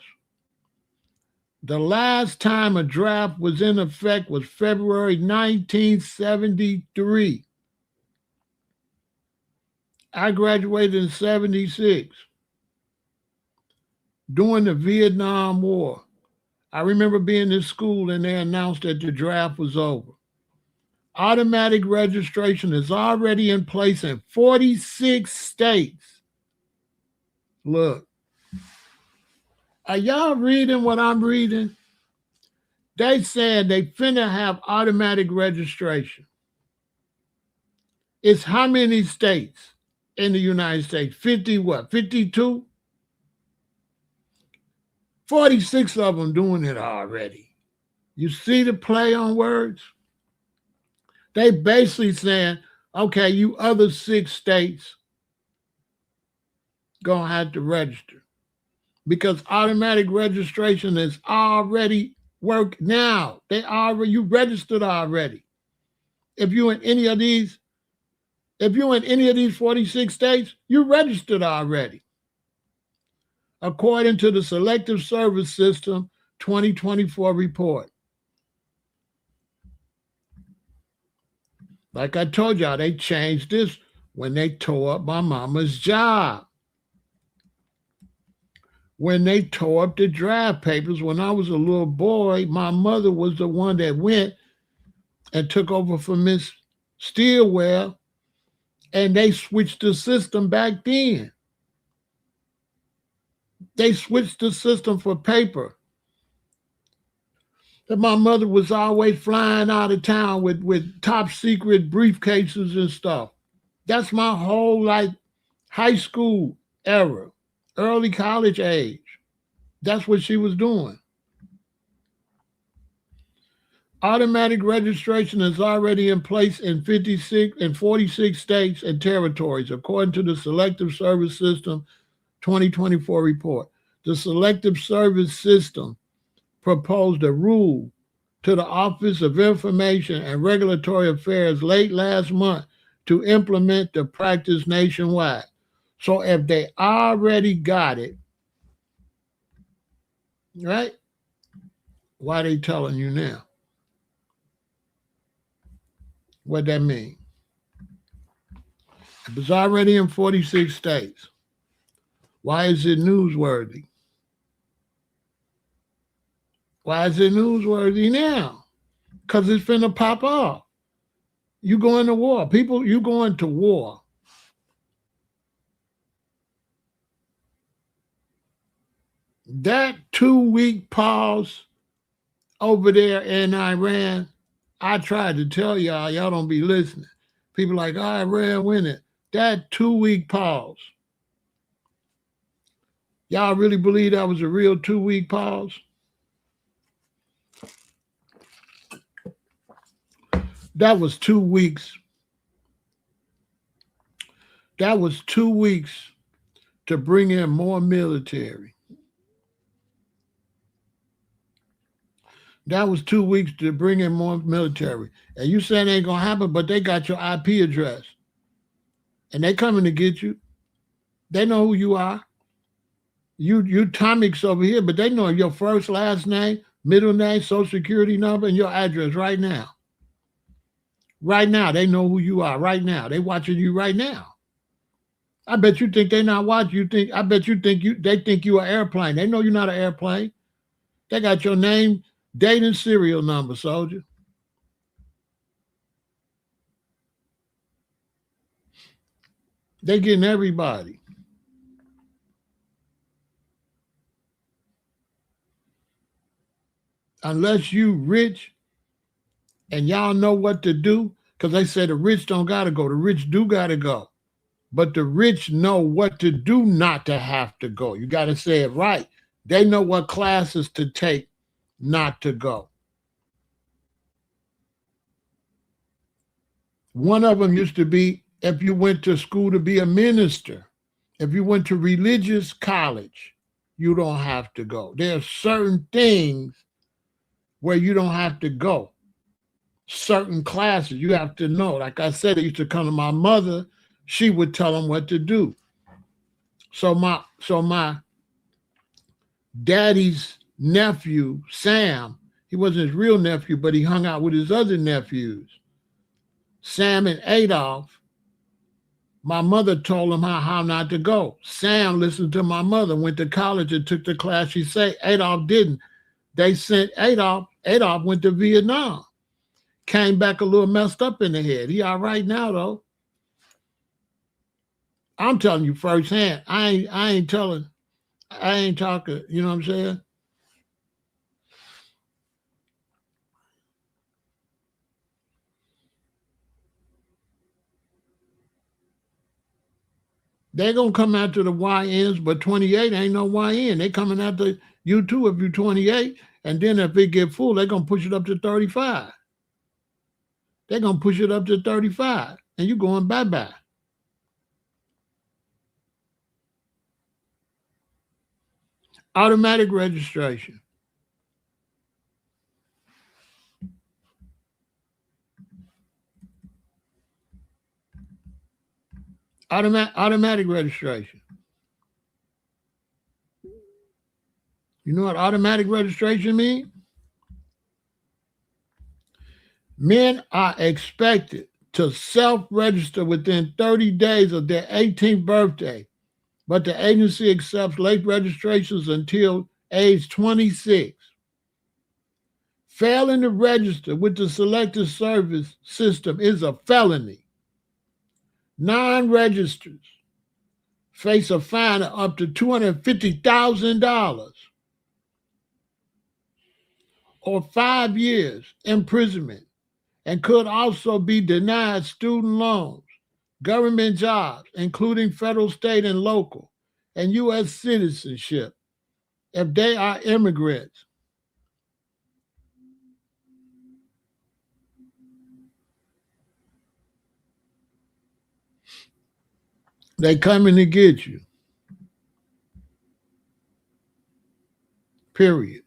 The last time a draft was in effect was February 1973. I graduated in 76 during the Vietnam War. I remember being in school and they announced that the draft was over. Automatic registration is already in place in 46 states. Look, are y'all reading what I'm reading? They said they finna have automatic registration. It's how many states in the United States? 50 what? 52? 46 of them doing it already. You see the play on words? They basically saying, okay, you other 6 states gonna have to register because automatic registration is already work now. You registered already. If you in any of these, if you're in any of these 46 states, you registered already. According to the Selective Service System 2024 report. Like I told y'all, they changed this when they tore up my mama's job. When they tore up the draft papers, when I was a little boy, my mother was the one that went and took over for Miss Stillwell, and they switched the system back then. They switched the system for paper. And my mother was always flying out of town with top secret briefcases and stuff. That's my whole high school era, early college age. That's what she was doing. Automatic registration is already in place in 46 states and territories, according to the Selective Service System 2024 report. The Selective Service System proposed a rule to the Office of Information and Regulatory Affairs late last month to implement the practice nationwide. So if they already got it, right, why are they telling you now? What that mean? If it's already in 46 states, why is it newsworthy? Why is it newsworthy now? Because it's finna pop off. You going to war. People, you going to war. That 2-week pause over there in Iran, I tried to tell y'all don't be listening. People like, oh, Iran winning. That 2-week pause. Y'all really believe that was a real 2-week pause? That was 2 weeks. That was 2 weeks to bring in more military. That was 2 weeks to bring in more military. And you saying it ain't gonna happen, but they got your IP address. And they coming to get you. They know who you are. You Tomix over here, but they know your first, last name, middle name, social security number, and your address right now. Right now, they know who you are. Right now, they watching you right now. I bet you think they not watching. I bet you think they think you an airplane. They know you're not an airplane. They got your name, date, and serial number, soldier. They getting everybody. Unless you rich and y'all know what to do, because they say the rich don't gotta go. The rich do gotta go. But the rich know what to do not to have to go. You gotta say it right. They know what classes to take not to go. One of them used to be if you went to school to be a minister, if you went to religious college, you don't have to go. There are certain things where you don't have to go. Certain classes you have to know. Like I said, it used to come to my mother. She would tell them what to do. So my daddy's nephew, Sam, he wasn't his real nephew, but he hung out with his other nephews. Sam and Adolph, my mother told him how not to go. Sam listened to my mother, went to college and took the class she said. Adolph didn't. They sent Adolph. Adolph went to Vietnam. Came back a little messed up in the head. He all right now, though. I'm telling you firsthand. I ain't talking, you know what I'm saying? They're going to come after the YNs, but 28 ain't no YN. They coming after you too if you're 28. And then if it get full, they're going to push it up to 35. They're going to push it up to 35. And you going bye-bye. Automatic registration. Automatic registration. You know what automatic registration means? Men are expected to self-register within 30 days of their 18th birthday, but the agency accepts late registrations until age 26. Failing to register with the Selective Service system is a felony. Non-registrants face a fine of up to $250,000 or 5 years imprisonment, and could also be denied student loans, government jobs, including federal, state, and local, and U.S. citizenship if they are immigrants. They coming to get you. Period.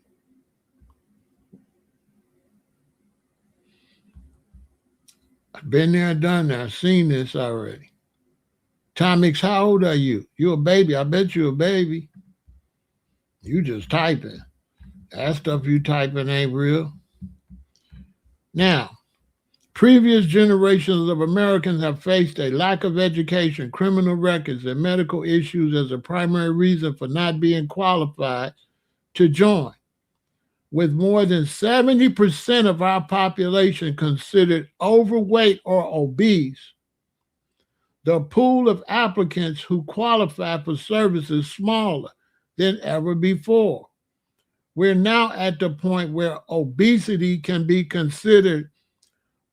I've been there, done that. I've seen this already. Tomix, how old are you? You a baby. I bet you a baby. You just typing. That stuff you typing ain't real. Now, previous generations of Americans have faced a lack of education, criminal records, and medical issues as a primary reason for not being qualified to join. With more than 70% of our population considered overweight or obese, the pool of applicants who qualify for service is smaller than ever before. We're now at the point where obesity can be considered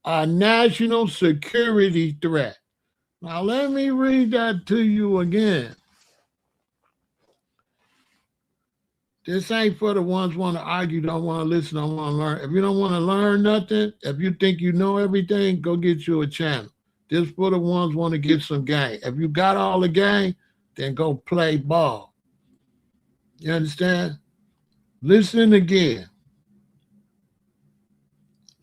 a national security threat. Now, let me read that to you again. This ain't for the ones who want to argue, don't want to listen, don't want to learn. If you don't want to learn nothing, if you think you know everything, go get you a channel. This for the ones who want to get some game. If you got all the game, then go play ball. You understand? Listen again.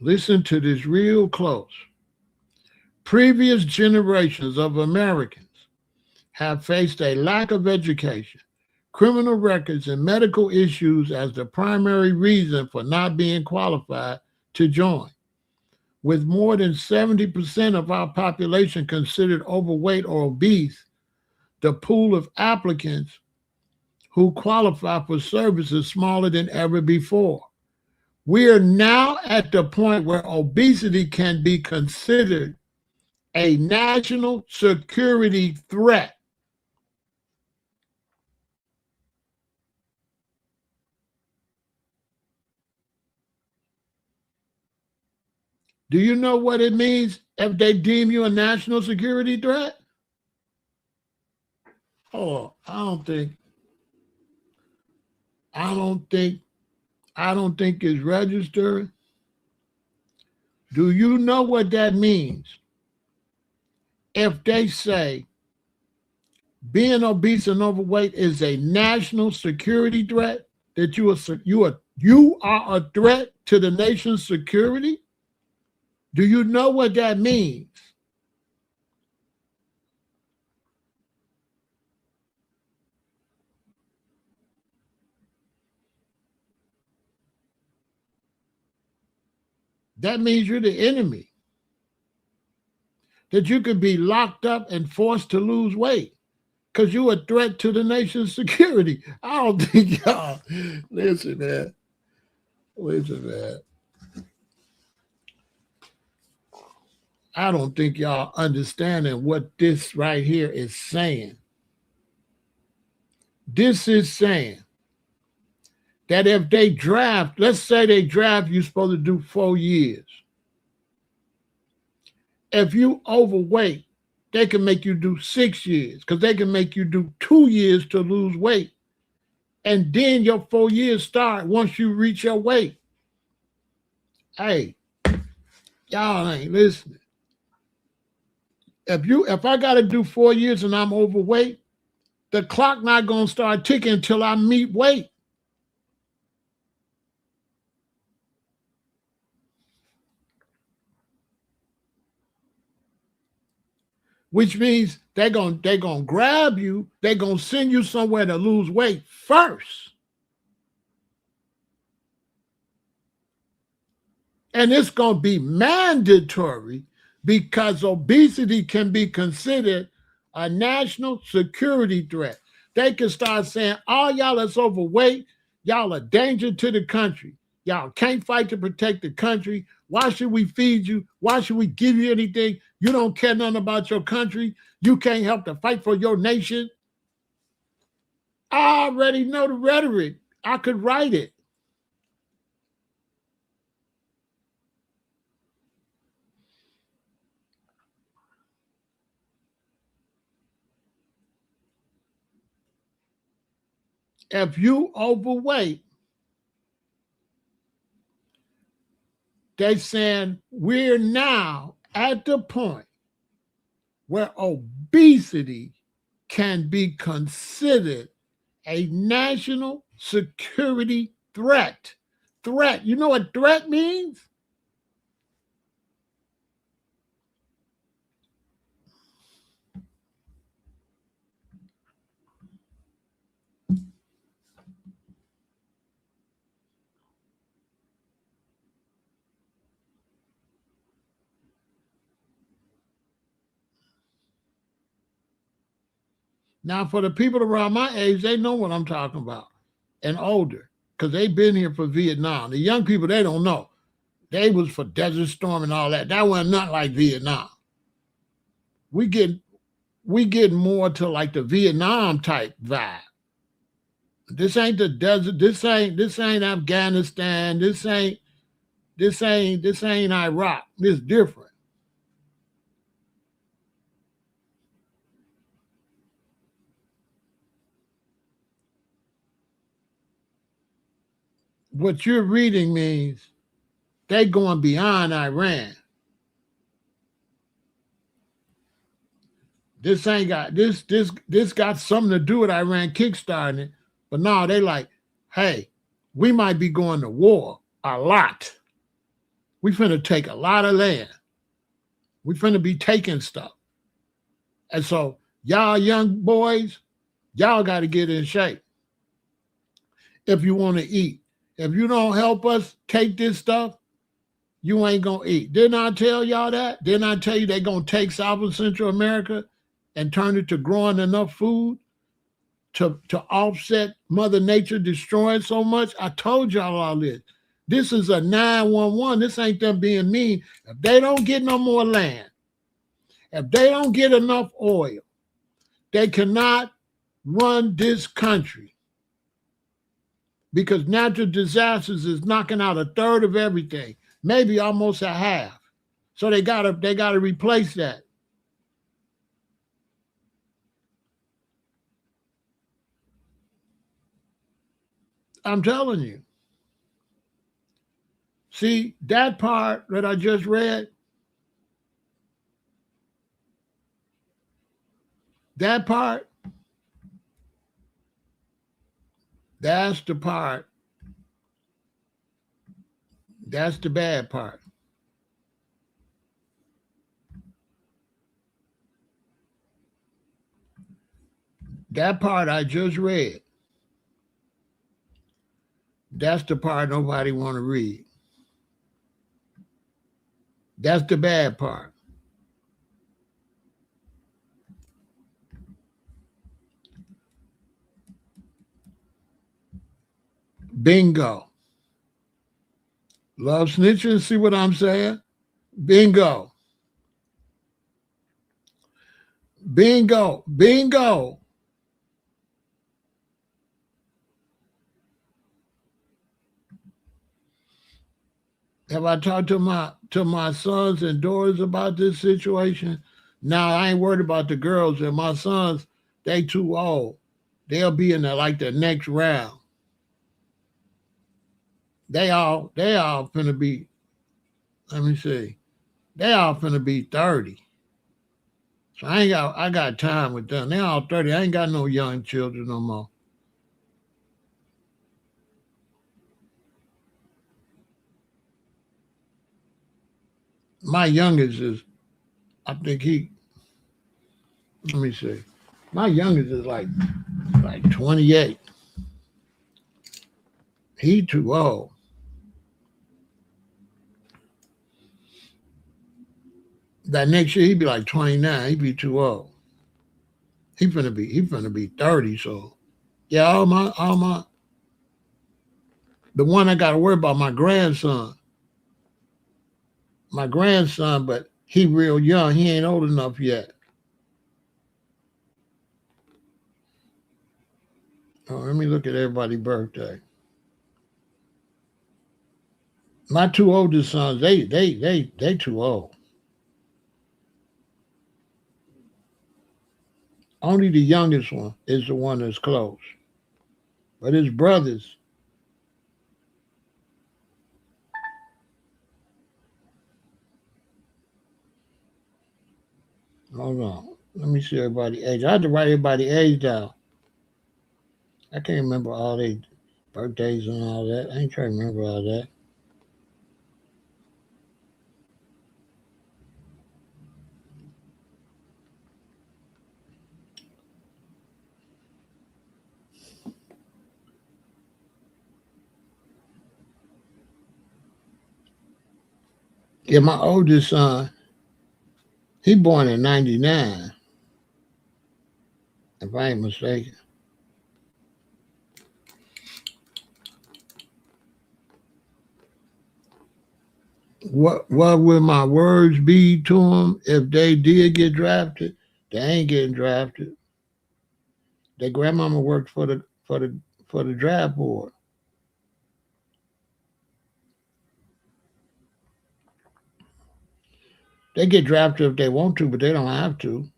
Listen to this real close. Previous generations of Americans have faced a lack of education, criminal records, and medical issues as the primary reason for not being qualified to join. With more than 70% of our population considered overweight or obese, the pool of applicants who qualify for service is smaller than ever before. We are now at the point where obesity can be considered a national security threat. Do you know what it means if they deem you a national security threat? Oh, I don't think it's registered. Do you know what that means? If they say being obese and overweight is a national security threat, that you are a threat to the nation's security? Do you know what that means? That means you're the enemy. That you could be locked up and forced to lose weight because you're a threat to the nation's security. I don't think y'all, listen, man. I don't think y'all understanding what this right here is saying. This is saying that if they draft, let's say they draft, you're supposed to do 4 years. If you overweight, they can make you do 6 years because they can make you do 2 years to lose weight. And then your 4 years start once you reach your weight. Hey, y'all ain't listening. If I got to do 4 years and I'm overweight, the clock not going to start ticking until I meet weight. which means they're gonna grab you, they're gonna send you somewhere to lose weight first. And it's gonna be mandatory because obesity can be considered a national security threat. They can start saying, all y'all that's overweight, y'all a danger to the country. Y'all can't fight to protect the country. Why should we feed you? Why should we give you anything? You don't care nothing about your country. You can't help to fight for your nation. I already know the rhetoric. I could write it. If you overweight, they saying we're now at the point where obesity can be considered a national security threat. Threat. You know what threat means? Now, for the people around my age, they know what I'm talking about and older because they've been here for Vietnam. The young people, they don't know. They was for Desert Storm and all that. That wasn't not like Vietnam. We get more to like the Vietnam type vibe. This ain't the desert. This ain't Afghanistan. This ain't Iraq. This different. What you're reading means they going beyond Iran. This ain't got this got something to do with Iran kickstarting it. But no, they like, hey, we might be going to war a lot. We finna take a lot of land. We finna be taking stuff. And so y'all young boys, y'all got to get in shape if you want to eat. If you don't help us take this stuff, you ain't gonna eat. Didn't I tell y'all that? Didn't I tell you they're gonna take South and Central America and turn it to growing enough food to offset Mother Nature destroying so much? I told y'all all this. This is a 911. This ain't them being mean. If they don't get no more land, if they don't get enough oil, they cannot run this country because natural disasters is knocking out a third of everything, maybe almost a half. So they gotta replace that. I'm telling you. See, that part that I just read, that part, that's the part. That's the bad part. That part I just read, that's the part nobody want to read. That's the bad part. Bingo. Love snitching, see what I'm saying? Bingo. Bingo. Bingo. Have I talked to my sons and daughters about this situation? Now I ain't worried about the girls and my sons, they too old. They'll be in the next round. They all finna be, let me see. They all finna be 30. So I got time with them. They all 30. I ain't got no young children no more. My youngest is, I think Let me see. My youngest is like 28. He too old. That next year he'd be like 29. He'd be too old. He finna be 30. So yeah, all my the one I gotta worry about my grandson. My grandson, but he real young. He ain't old enough yet. Oh, let me look at everybody's birthday. My two oldest sons, they too old. Only the youngest one is the one that's close. But his brothers, hold on. Let me see everybody's age. I had to write everybody's age down. I can't remember all their birthdays and all that. I ain't trying to remember all that. Yeah, my oldest son, he born in 99, if I ain't mistaken. What would my words be to them if they did get drafted? They ain't getting drafted. Their grandmama worked for the draft board. They get drafted if they want to, but they don't have to.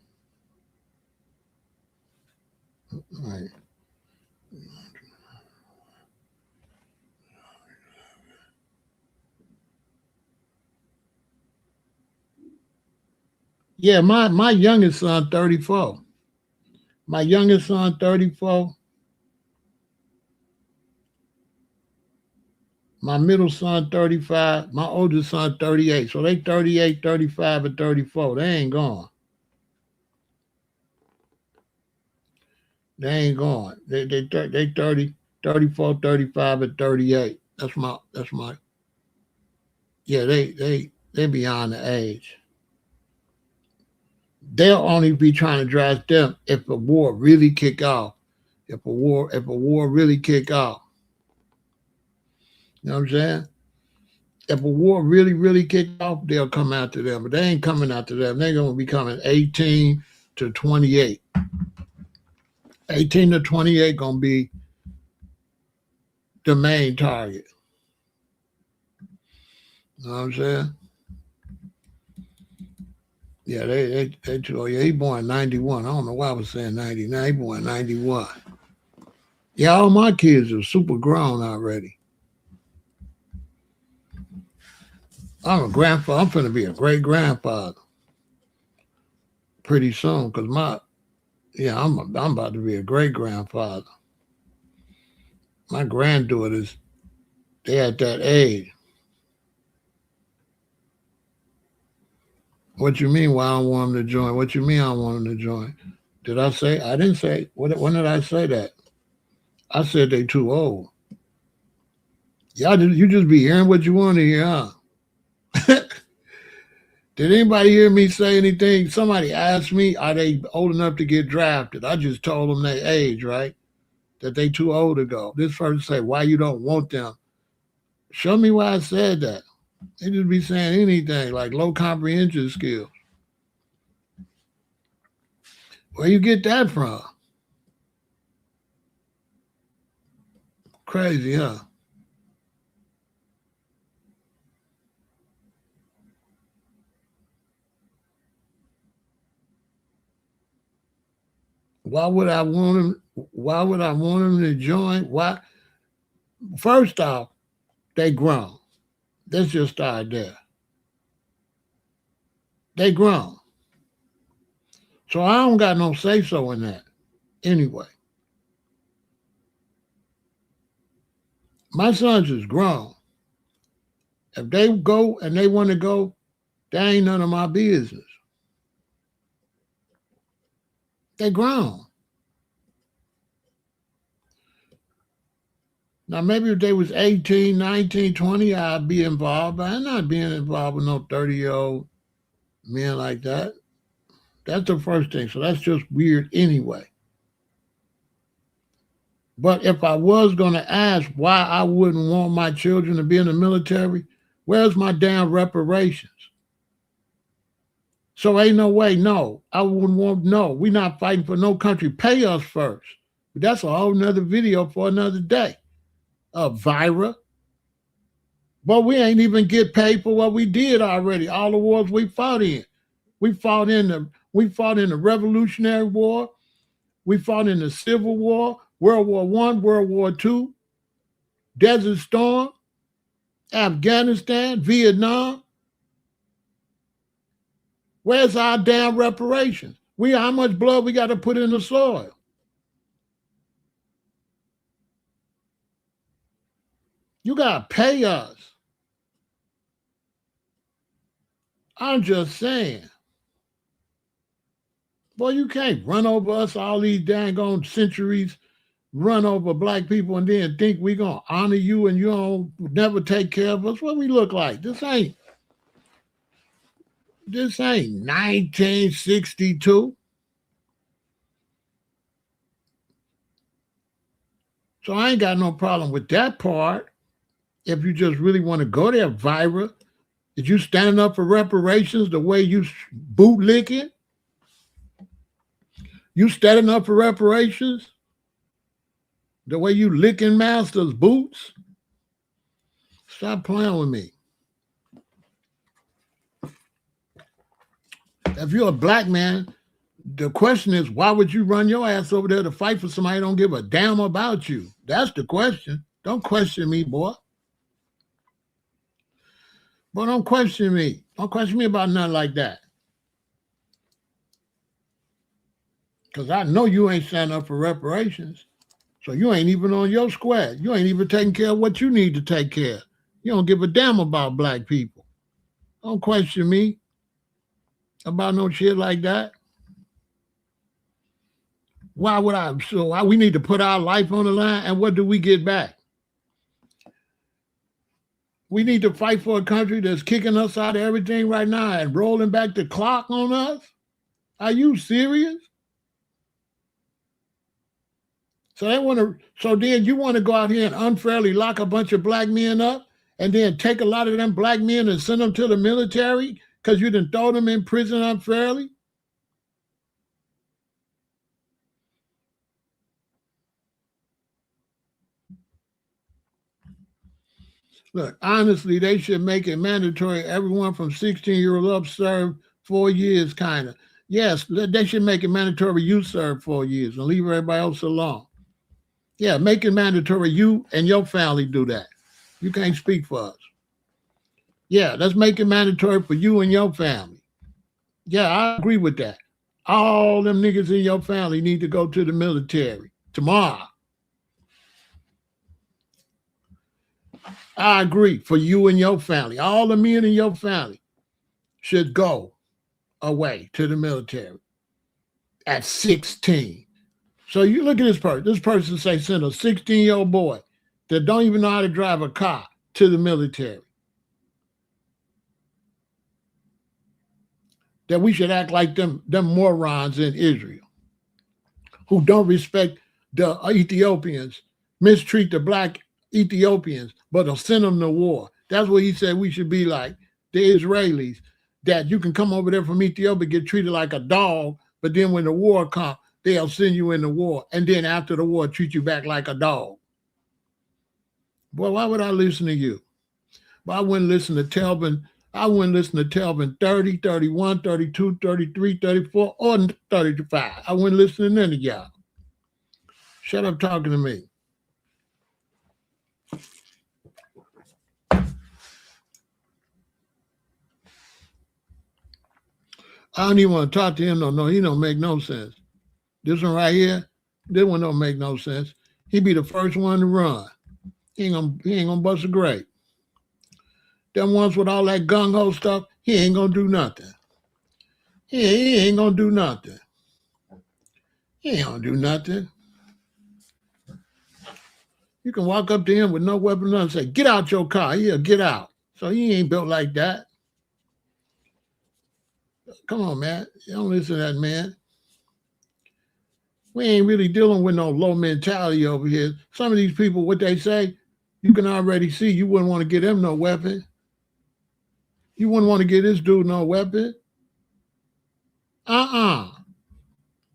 Right. Yeah, my youngest son 34. My youngest son 34. My middle son 35. My oldest son 38. So they 38, 35, and 34. They ain't gone. They ain't gone. They 30, 34, 35, and 38. That's my yeah, they beyond the age. They'll only be trying to draft them if a war really kick off. If a war really kick off. You know what I'm saying? If a war really kick off, they'll come after them. But they ain't coming after them. They're gonna be coming 18 to 28. 18 to 28 gonna be the main target. You know what I'm saying? Yeah, they too. Oh, yeah, he born 91. I don't know why I was saying 99. He born 91. Yeah, all my kids are super grown already. I'm a grandfather. I'm finna be a great grandfather pretty soon. Cause I'm about to be a great grandfather. My granddaughters, they at that age. What you mean? Why I don't want them to join? What you mean I don't want them to join? Did I say? I didn't say. When did I say that? I said they too old. You just be hearing what you want to hear, huh? Did anybody hear me say anything? Somebody asked me, are they old enough to get drafted? I just told them their age, right? That they too old to go. This person say, why you don't want them? Show me why I said that. They just be saying anything like low comprehension skills. Where you get that from? Crazy, huh? Why would I want them? Why would I want them to join? Why? First off, they grown. Let's just start there. They grown. So I don't got no say so in that. Anyway, my sons is grown. If they go and they want to go, that ain't none of my business. They grown. Now, maybe if they was 18, 19, 20, I'd be involved, but I'm not being involved with no 30-year-old men like that. That's the first thing. So that's just weird anyway. But if I was going to ask why I wouldn't want my children to be in the military, where's my damn reparations? So ain't no way, no. I wouldn't want, no. We're not fighting for no country. Pay us first. But that's a whole nother video for another day. Vira. But we ain't even get paid for what we did already. All the wars we fought in. We fought in the Revolutionary War. We fought in the Civil War, World War I, World War II, Desert Storm, Afghanistan, Vietnam. Where's our damn reparations? How much blood we got to put in the soil? You got to pay us. I'm just saying. Boy, you can't run over us all these dang on centuries, run over black people and then think we going to honor you and you don't never take care of us. What we look like? This ain't 1962. So I ain't got no problem with that part. If you just really want to go there, Vira, is you standing up for reparations the way you bootlicking? You standing up for reparations the way you licking masters' boots? Stop playing with me. If you're a black man, the question is, why would you run your ass over there to fight for somebody who don't give a damn about you? That's the question. Don't question me, boy. But don't question me. Don't question me about nothing like that. Because I know you ain't standing up for reparations. So you ain't even on your square. You ain't even taking care of what you need to take care of. You don't give a damn about black people. Don't question me about no shit like that. Why would I? So why we need to put our life on the line, and what do we get back? We need to fight for a country that's kicking us out of everything right now and rolling back the clock on us? Are you serious? So then you want to go out here and unfairly lock a bunch of black men up and then take a lot of them black men and send them to the military because you done throw them in prison unfairly? Look, honestly, they should make it mandatory. Everyone from 16-year-old up serve 4 years, kind of. Yes, they should make it mandatory you serve 4 years and leave everybody else alone. Yeah, make it mandatory you and your family do that. You can't speak for us. Yeah, let's make it mandatory for you and your family. Yeah, I agree with that. All them niggas in your family need to go to the military tomorrow. I agree, for you and your family. All the men in your family should go away to the military at 16. So you look at this person. This person say send a 16-year-old boy that don't even know how to drive a car to the military. That we should act like them morons in Israel who don't respect the Ethiopians, mistreat the black Ethiopians, but they'll send them to war. That's what he said we should be like, the Israelis, that you can come over there from Ethiopia, get treated like a dog, but then when the war comes, they'll send you in the war, and then after the war, treat you back like a dog. Boy, why would I listen to you? Well, I wouldn't listen to Telvin. I wouldn't listen to Telvin 30, 31, 32, 33, 34, or 35. I wouldn't listen to none of y'all. Shut up talking to me. I don't even want to talk to him. No, he don't make no sense. This one right here, this one don't make no sense. He be the first one to run. He ain't gonna bust a grape. Them ones with all that gung-ho stuff, he ain't gonna do nothing. He ain't gonna do nothing. He ain't gonna do nothing. You can walk up to him with no weapon and say, get out your car. Yeah, get out. So he ain't built like that. Come on, man. You don't listen to that man. We ain't really dealing with no low mentality over here. Some of these people, what they say, you can already see you wouldn't want to get them no weapon. You wouldn't want to get this dude no weapon.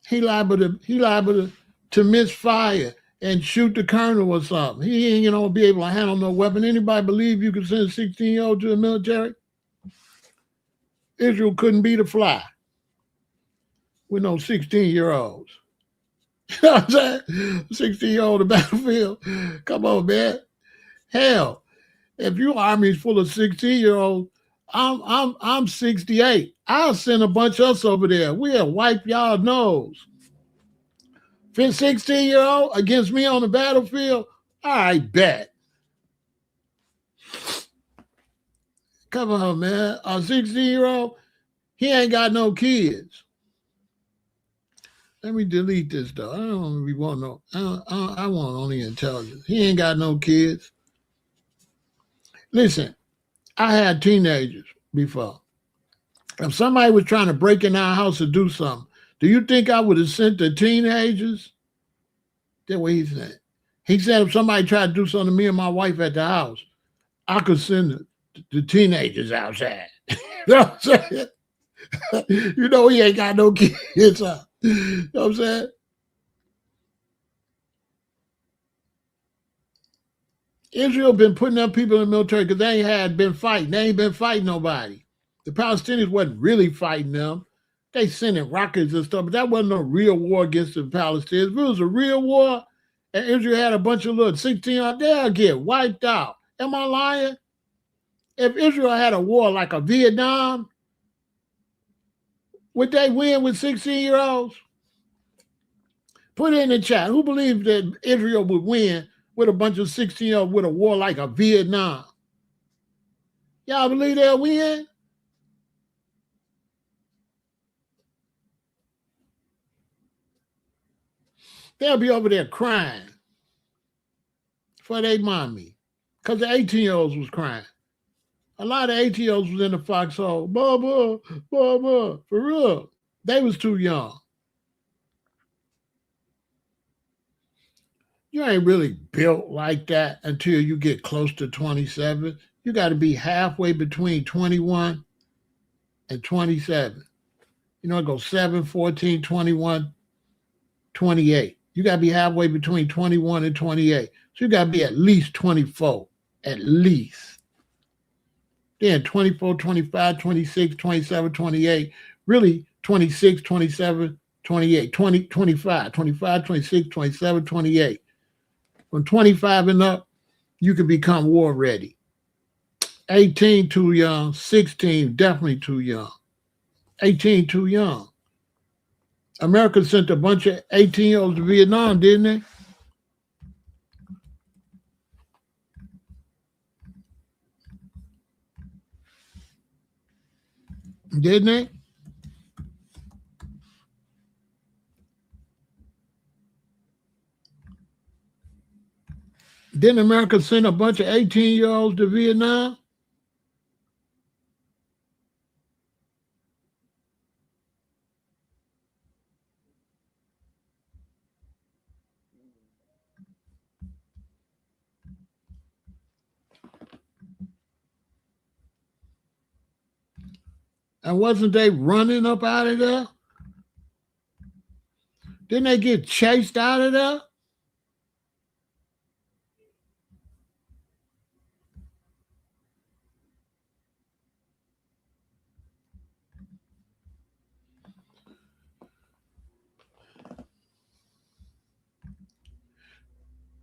He liable to misfire and shoot the colonel or something. He ain't gonna be able to handle no weapon. Anybody believe you can send a 16-year-old to the military? Israel couldn't beat a fly with no 16-year-olds. You know what I'm saying? 16-year-old on the battlefield. Come on, man. Hell, if your army's full of 16-year-olds, I'm 68. I'll send a bunch of us over there. We'll wipe y'all nose. 16-year-old against me on the battlefield? I bet. Come on, man. A 16-year-old, he ain't got no kids. Let me delete this though. I don't really want no. I want only intelligence. He ain't got no kids. Listen, I had teenagers before. If somebody was trying to break in our house to do something, do you think I would have sent the teenagers? That's what he said. He said if somebody tried to do something to me and my wife at the house, I could send the teenagers outside. You know what I'm saying? You know he ain't got no kids. You know what I'm saying? Israel been putting up people in the military because they ain't been fighting. They ain't been fighting nobody. The Palestinians wasn't really fighting them. They sending rockets and stuff, but that wasn't a real war against the Palestinians. If it was a real war and Israel had a bunch of little 16 out there, they'll get wiped out. Am I lying? If Israel had a war like a Vietnam, would they win with 16-year-olds? Put it in the chat. Who believes that Israel would win with a bunch of 16-year-olds with a war like a Vietnam? Y'all believe they'll win? They'll be over there crying for their mommy because the 18-year-olds was crying. A lot of 18-year-olds was in the foxhole. Baba, Baba, for real. They was too young. You ain't really built like that until you get close to 27. You got to be halfway between 21 and 27. You know, it goes 7, 14, 21, 28. You got to be halfway between 21 and 28. So you got to be at least 24, at least. Then 24, 25, 26, 27, 28, really 26, 27, 28, 20, 25, 25, 26, 27, 28. From 25 and up, you can become war ready. 18, too young. 16, definitely too young. 18, too young. America sent a bunch of 18-year-olds to Vietnam, didn't they? Didn't they? Didn't America send a bunch of 18-year-olds to Vietnam? And wasn't they running up out of there? Didn't they get chased out of there?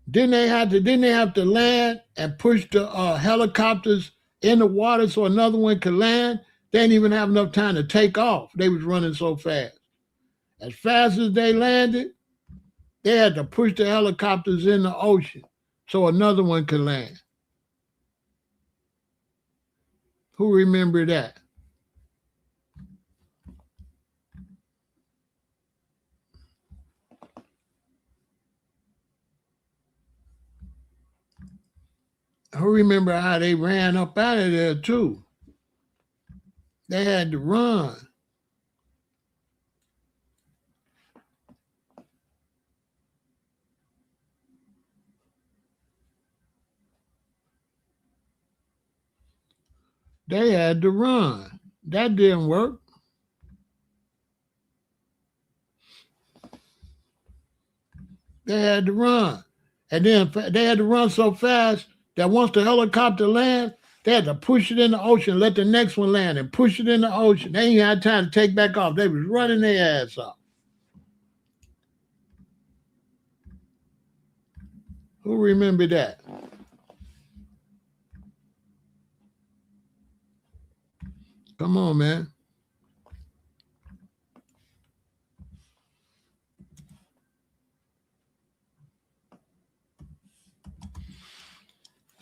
Didn't they have to land and push the helicopters in the water so another one could land? They didn't even have enough time to take off. They was running so fast. As fast as they landed, they had to push the helicopters in the ocean so another one could land. Who remember that? I remember how they ran up out of there too. They had to run. They had to run. That didn't work. They had to run. And then they had to run so fast that once the helicopter landed, they had to push it in the ocean, let the next one land, and push it in the ocean. They ain't had time to take back off. They was running their ass off. Who remember that? Come on, man.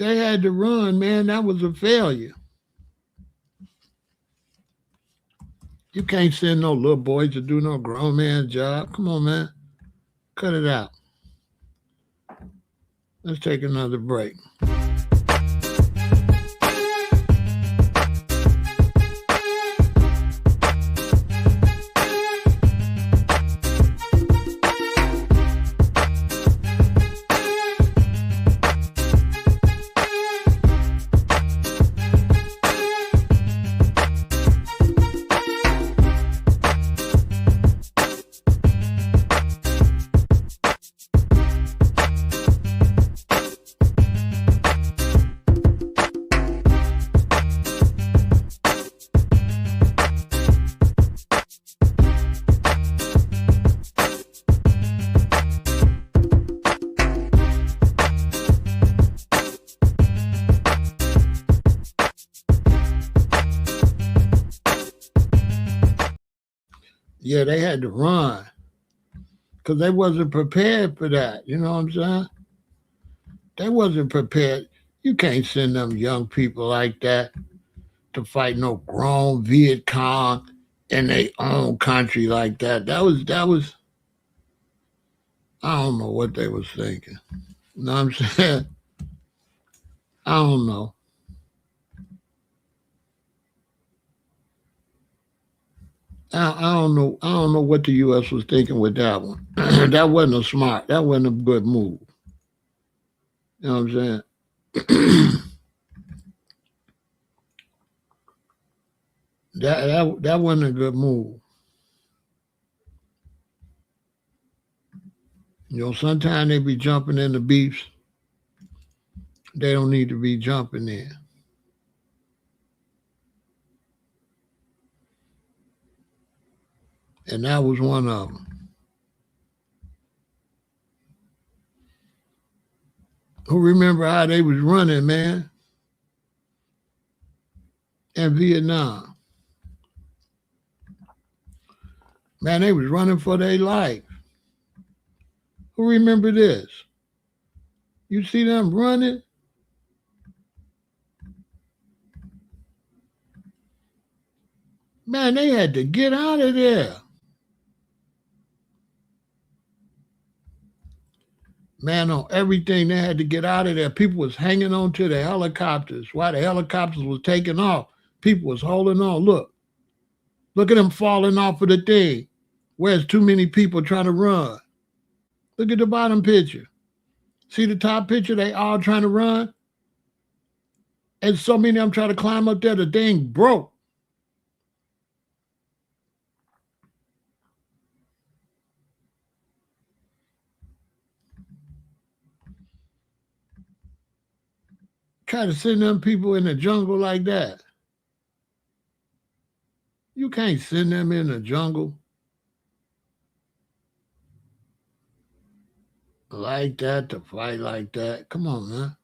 They had to run, man. That was a failure. You can't send no little boys to do no grown man job. Come on, man. Cut it out. Let's take another break. Yeah, they had to run because they wasn't prepared for that. You know what I'm saying? They wasn't prepared. You can't send them young people like that to fight no grown Viet Cong in their own country like that. That was I don't know what they was thinking. You know what I'm saying? I don't know. I don't know. I don't know what the U.S. was thinking with that one. That wasn't a smart. That wasn't a good move. You know what I'm saying? that wasn't a good move. You know, sometimes they be jumping in the beefs they don't need to be jumping in. And that was one of them. Who remember how they was running, man, in Vietnam? Man, they was running for their life. Who remember this? You see them running? Man, they had to get out of there. Man, on everything, they had to get out of there. People was hanging on to the helicopters. While the helicopters was taking off, people was holding on. Look at them falling off of the thing. Where's too many people trying to run? Look at the bottom picture. See the top picture? They all trying to run. And so many of them trying to climb up there. The thing broke. Try to send them people in the jungle like that. You can't send them in the jungle like that to fight like that. Come on, man.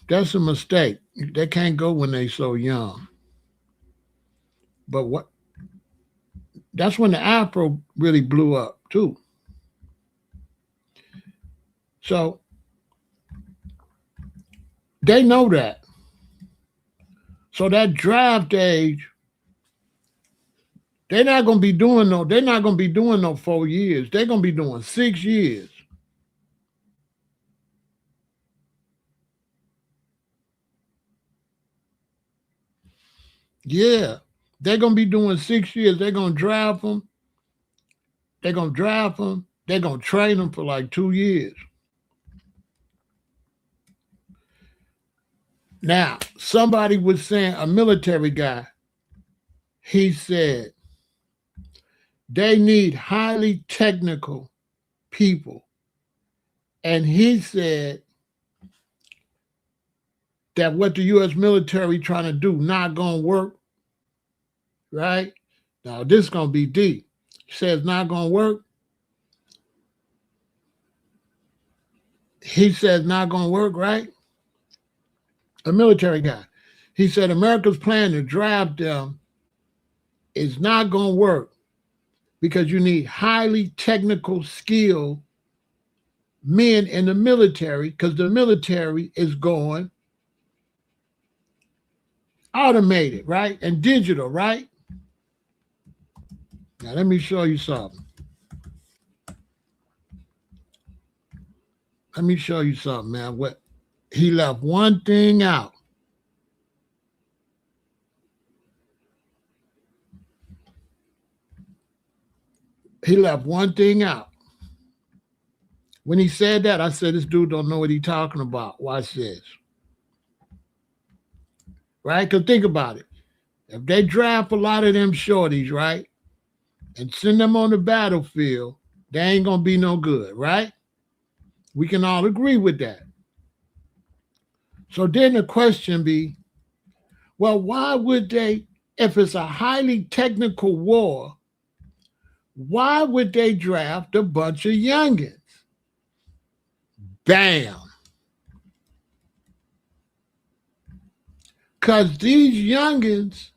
That's a mistake. They can't go when they so young. But what? That's when the Afro really blew up too. So they know that. So that draft age They're not gonna be doing no 4 years. They're gonna be doing 6 years. Yeah. They're gonna be doing 6 years. They're gonna draft them. They're gonna draft them. They're gonna train them for like 2 years. Now, somebody was saying, a military guy, he said they need highly technical people. And he said that what the U.S. military trying to do not gonna work, right? Now this is gonna be deep. He says not gonna work. He says not gonna work, right? A military guy. He said America's plan to draft them is not gonna work because you need highly technical skill men in the military, because the military is going automated, right? And digital, right? Now let me show you something. Let me show you something, man. What he left one thing out. He left one thing out. When he said that, I said, this dude don't know what he's talking about. Watch this. Right? Because think about it. If they draft a lot of them shorties, right, and send them on the battlefield, they ain't going to be no good, right? We can all agree with that. So then the question be, well, why would they, if it's a highly technical war, why would they draft a bunch of youngins? Bam. Because these youngins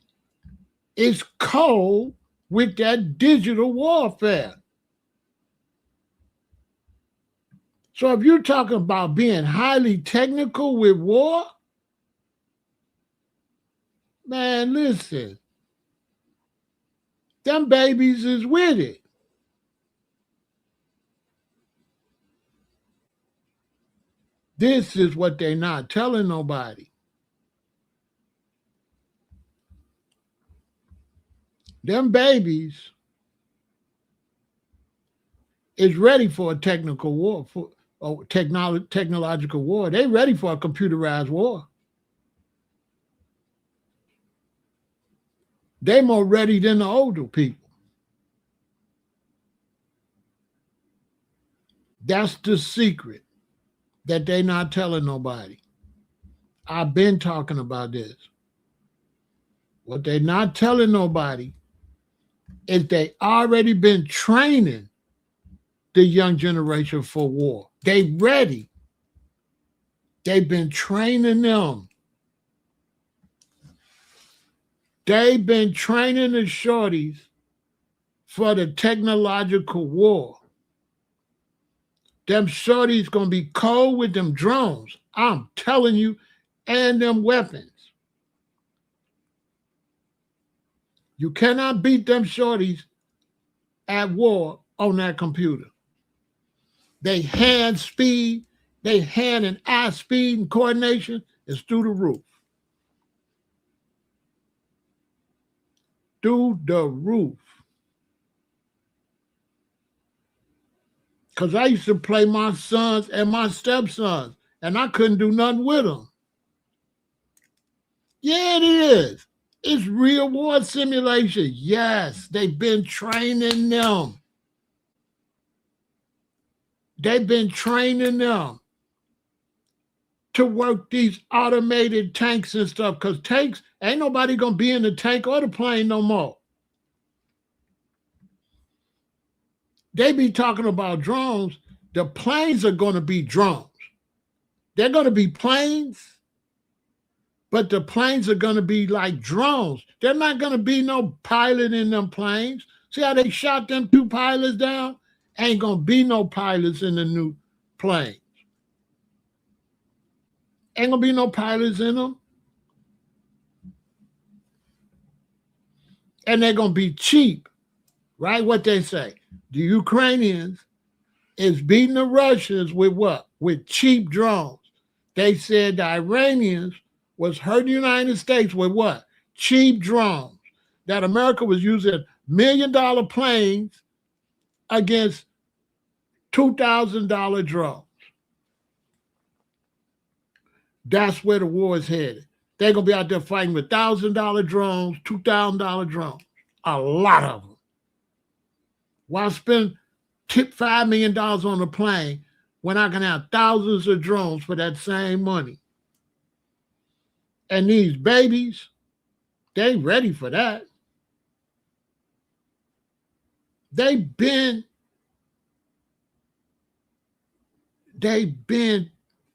is cold with that digital warfare. So if you're talking about being highly technical with war, man, listen, them babies is with it. This is what they're not telling nobody. Them babies is ready for a technical war, for a technological war. They ready for a computerized war. They more ready than the older people. That's the secret that they not telling nobody. I've been talking about this. What they not telling nobody is they already been training the young generation for war. They ready. They've been training them. They've been training the shorties for the technological war. Them shorties gonna be cold with them drones. I'm telling you, and them weapons. You cannot beat them shorties at war on that computer. They hand speed, they hand and eye speed and coordination is through the roof. Through the roof. Because I used to play my sons and my stepsons, and I couldn't do nothing with them. Yeah, it is. It's real war simulation. Yes, they've been training them. They've been training them to work these automated tanks and stuff, because tanks, ain't nobody going to be in the tank or the plane no more. They be talking about drones. The planes are going to be drones. They're going to be planes, but the planes are going to be like drones. They're not going to be no pilot in them planes. See how they shot them 2 pilots down? Ain't going to be no pilots in the new plane. Ain't going to be no pilots in them. And they're going to be cheap, right? What they say. The Ukrainians is beating the Russians with what? With cheap drones. They said the Iranians was hurting the United States with what? Cheap drones. That America was using $1 million planes against $2,000 drones. That's where the war is headed. They're going to be out there fighting with $1,000 drones, $2,000 drones. A lot of them. Why spend $5 million on a plane when I can have thousands of drones for that same money? And these babies, they ready for that. They've been,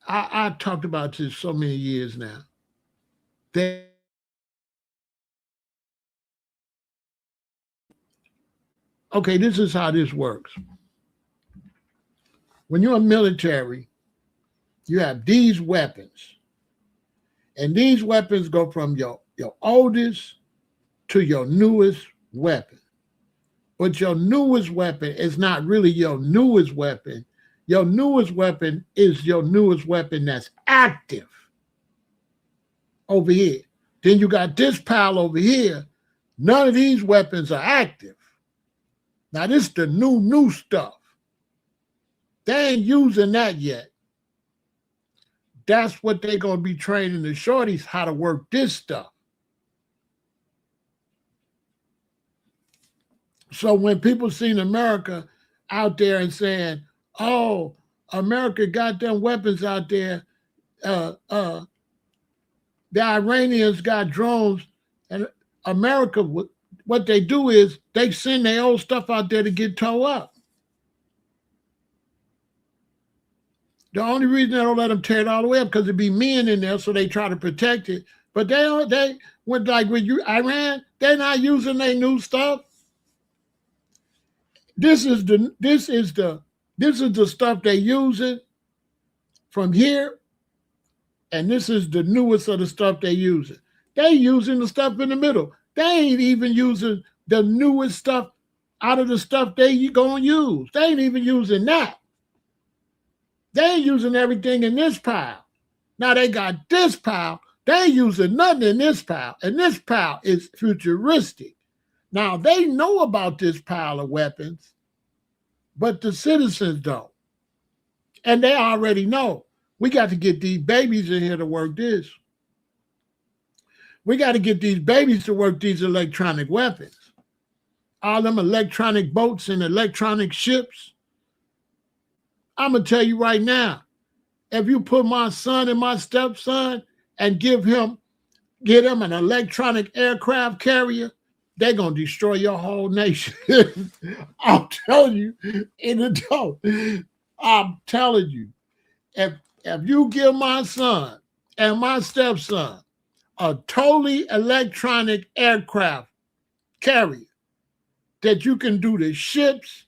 I talked about this so many years now. Okay, this is how this works. When you're military, you have these weapons. And these weapons go from your oldest to your newest weapon. But your newest weapon is not really your newest weapon. Your newest weapon is your newest weapon that's active over here. Then you got this pile over here. None of these weapons are active. Now, this is the new stuff. They ain't using that yet. That's what they're going to be training the shorties how to work this stuff. So when people seen America out there and saying, oh, America got them weapons out there, the Iranians got drones, and America, what they do is they send their old stuff out there to get towed up. The only reason they don't let them tear it all the way up because there'd be men in there, so they try to protect it. But they went like with Iran, they're not using their new stuff. This is the stuff they using from here, and this is the newest of the stuff they using. They using the stuff in the middle. They ain't even using the newest stuff out of the stuff they gonna use. They ain't even using that. They ain't using everything in this pile. Now they got this pile. They ain't using nothing in this pile. And this pile is futuristic. Now they know about this pile of weapons, but the citizens don't. And they already know. We got to get these babies in here to work this. We got to get these babies to work these electronic weapons. All them electronic boats and electronic ships. I'm going to tell you right now, if you put my son and my stepson and get him an electronic aircraft carrier, they're going to destroy your whole nation. I'm telling you, I'm telling you, if you give my son and my stepson a totally electronic aircraft carrier that you can do the ships,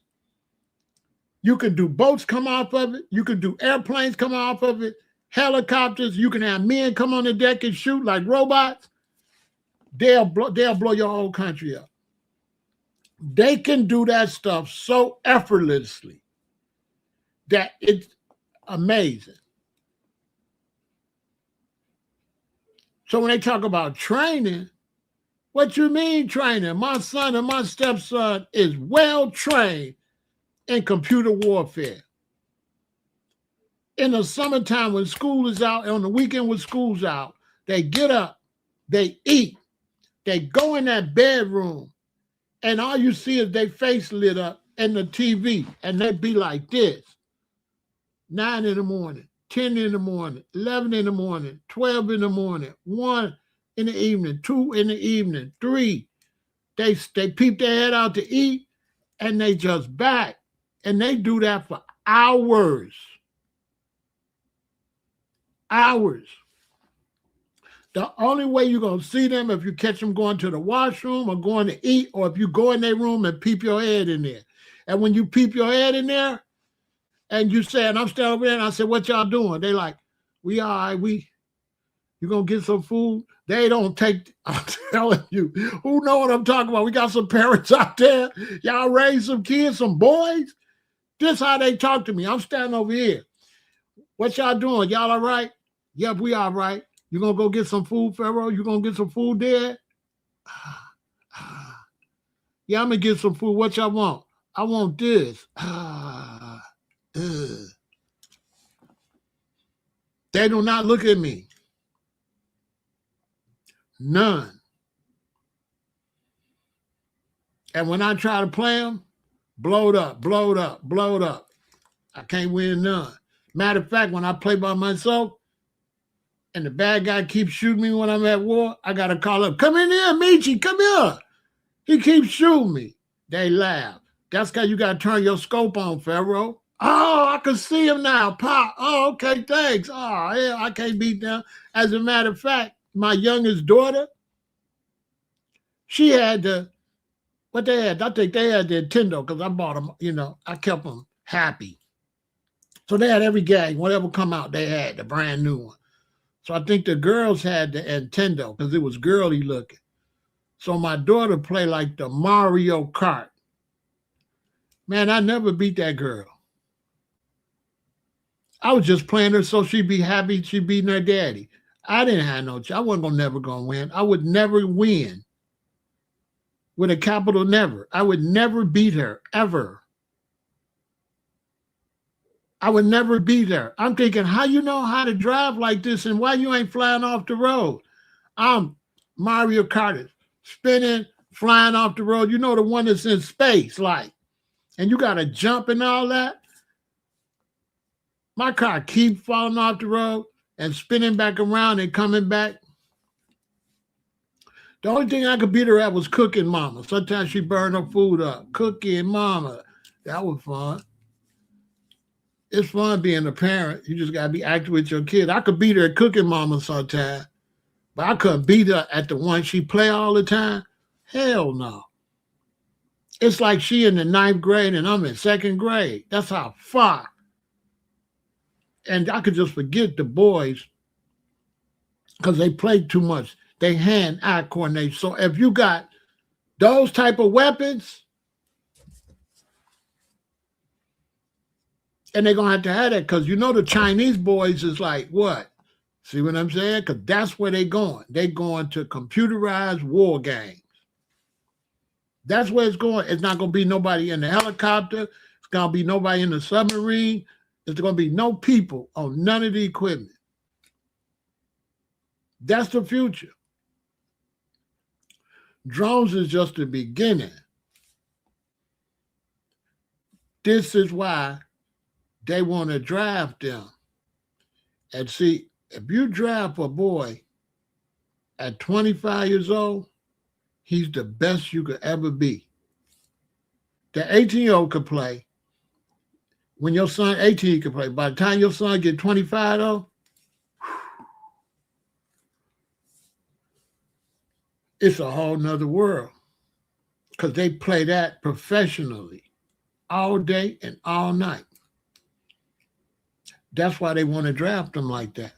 you can do boats come off of it. You can do airplanes come off of it. Helicopters. You can have men come on the deck and shoot like robots. They'll blow your whole country up. They can do that stuff so effortlessly that it's amazing. So when they talk about training, what you mean training? My son and my stepson is well trained in computer warfare. In the summertime when school is out, on the weekend when school's out, they get up, they eat, they go in that bedroom, and all you see is their face lit up and the TV, and they be like this. 9 in the morning, 10 in the morning, 11 in the morning, 12 in the morning, 1 in the evening, 2 in the evening, 3. They peep their head out to eat, and they just back. And they do that for hours. Hours. The only way you're going to see them if you catch them going to the washroom or going to eat, or if you go in their room and peep your head in there. And when you peep your head in there and you say, and I'm standing over there and I say, what y'all doing? They like, we all right, You gonna get some food? They don't take, I'm telling you, who know what I'm talking about? We got some parents out there. Y'all raise some kids, some boys. This how they talk to me. I'm standing over here. What y'all doing? Y'all all right? Yep, we all right. You gonna go get some food, Pharaoh? You gonna get some food there? Yeah, I'm gonna get some food. What y'all want? I want this. They do not look at me. None. And when I try to play them, blowed up, blowed up, blowed up. I can't win none. Matter of fact, when I play by myself and the bad guy keeps shooting me when I'm at war, I got to call up, come in here, Michi, come here. He keeps shooting me. They laugh. That's because you got to turn your scope on, Pharaoh. Oh, I can see him now. Pop. Oh, okay, thanks. Oh, yeah, I can't beat them. As a matter of fact, my youngest daughter, she had what they had. I think they had the Nintendo because I bought them, I kept them happy. So they had every game, whatever come out, they had the brand new one. So I think the girls had the Nintendo because it was girly looking. So my daughter played like the Mario Kart. Man, I never beat that girl. I was just playing her so she'd be happy she beating her daddy. I didn't have no chance. I wasn't never going to win. I would never win. With a capital never. I would never beat her, ever. I would never beat her. I'm thinking, how you know how to drive like this and why you ain't flying off the road? I'm Mario Kart, spinning, flying off the road. You know, the one that's in space, like, and you got to jump and all that. My car keep falling off the road and spinning back around and coming back. The only thing I could beat her at was cooking mama. Sometimes she burned her food up. Cooking mama. That was fun. It's fun being a parent. You just got to be active with your kid. I could beat her at cooking mama sometimes, but I couldn't beat her at the one she play all the time. Hell no. It's like she in the 9th grade and I'm in 2nd grade. That's how far. And I could just forget the boys because they play too much. They hand-eye coordination. So if you got those type of weapons, and they're going to have that because the Chinese boys is like, what? See what I'm saying? Because that's where they're going. They're going to computerized war games. That's where it's going. It's not going to be nobody in the helicopter. It's going to be nobody in the submarine. There's going to be no people on none of the equipment. That's the future. Drones is just the beginning. This is why they want to draft them. And see, if you draft a boy at 25 years old, he's the best you could ever be. The 18-year-old could play. When your son 18, he could play. By the time your son get 25, though, it's a whole nother world. Because they play that professionally all day and all night. That's why they want to draft them like that.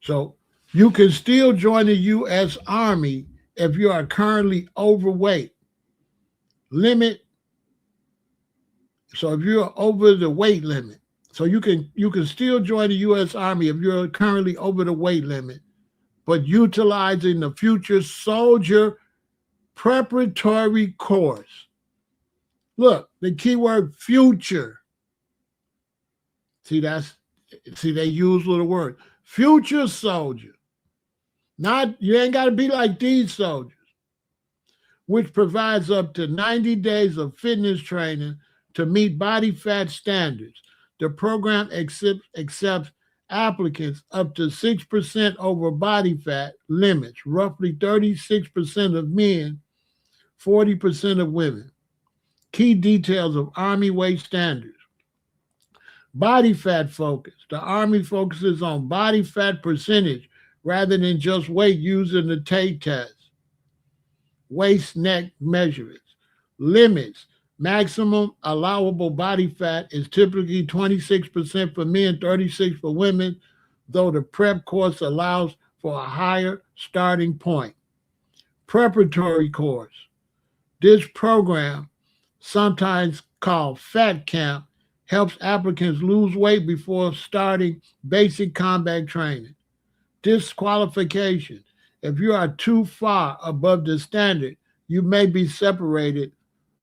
So you can still join the U.S. Army if you are currently overweight. Limit. So if you're over the weight limit, so you can still join the U.S. Army if you're currently over the weight limit, but utilizing the future soldier preparatory course. Look, the keyword future. See, they use little word. Future soldier. Not, you ain't got to be like these soldiers, which provides up to 90 days of fitness training to meet body fat standards. The program accepts applicants up to 6% over body fat limits, roughly 36% of men, 40% of women. Key details of Army weight standards. Body fat focus. The Army focuses on body fat percentage rather than just weight using the Tate test. Waist neck measurements. Limits. Maximum allowable body fat is typically 26% for men, 36% for women, though the prep course allows for a higher starting point. Preparatory course. This program, sometimes called Fat Camp, helps applicants lose weight before starting basic combat training. Disqualification. If you are too far above the standard, you may be separated,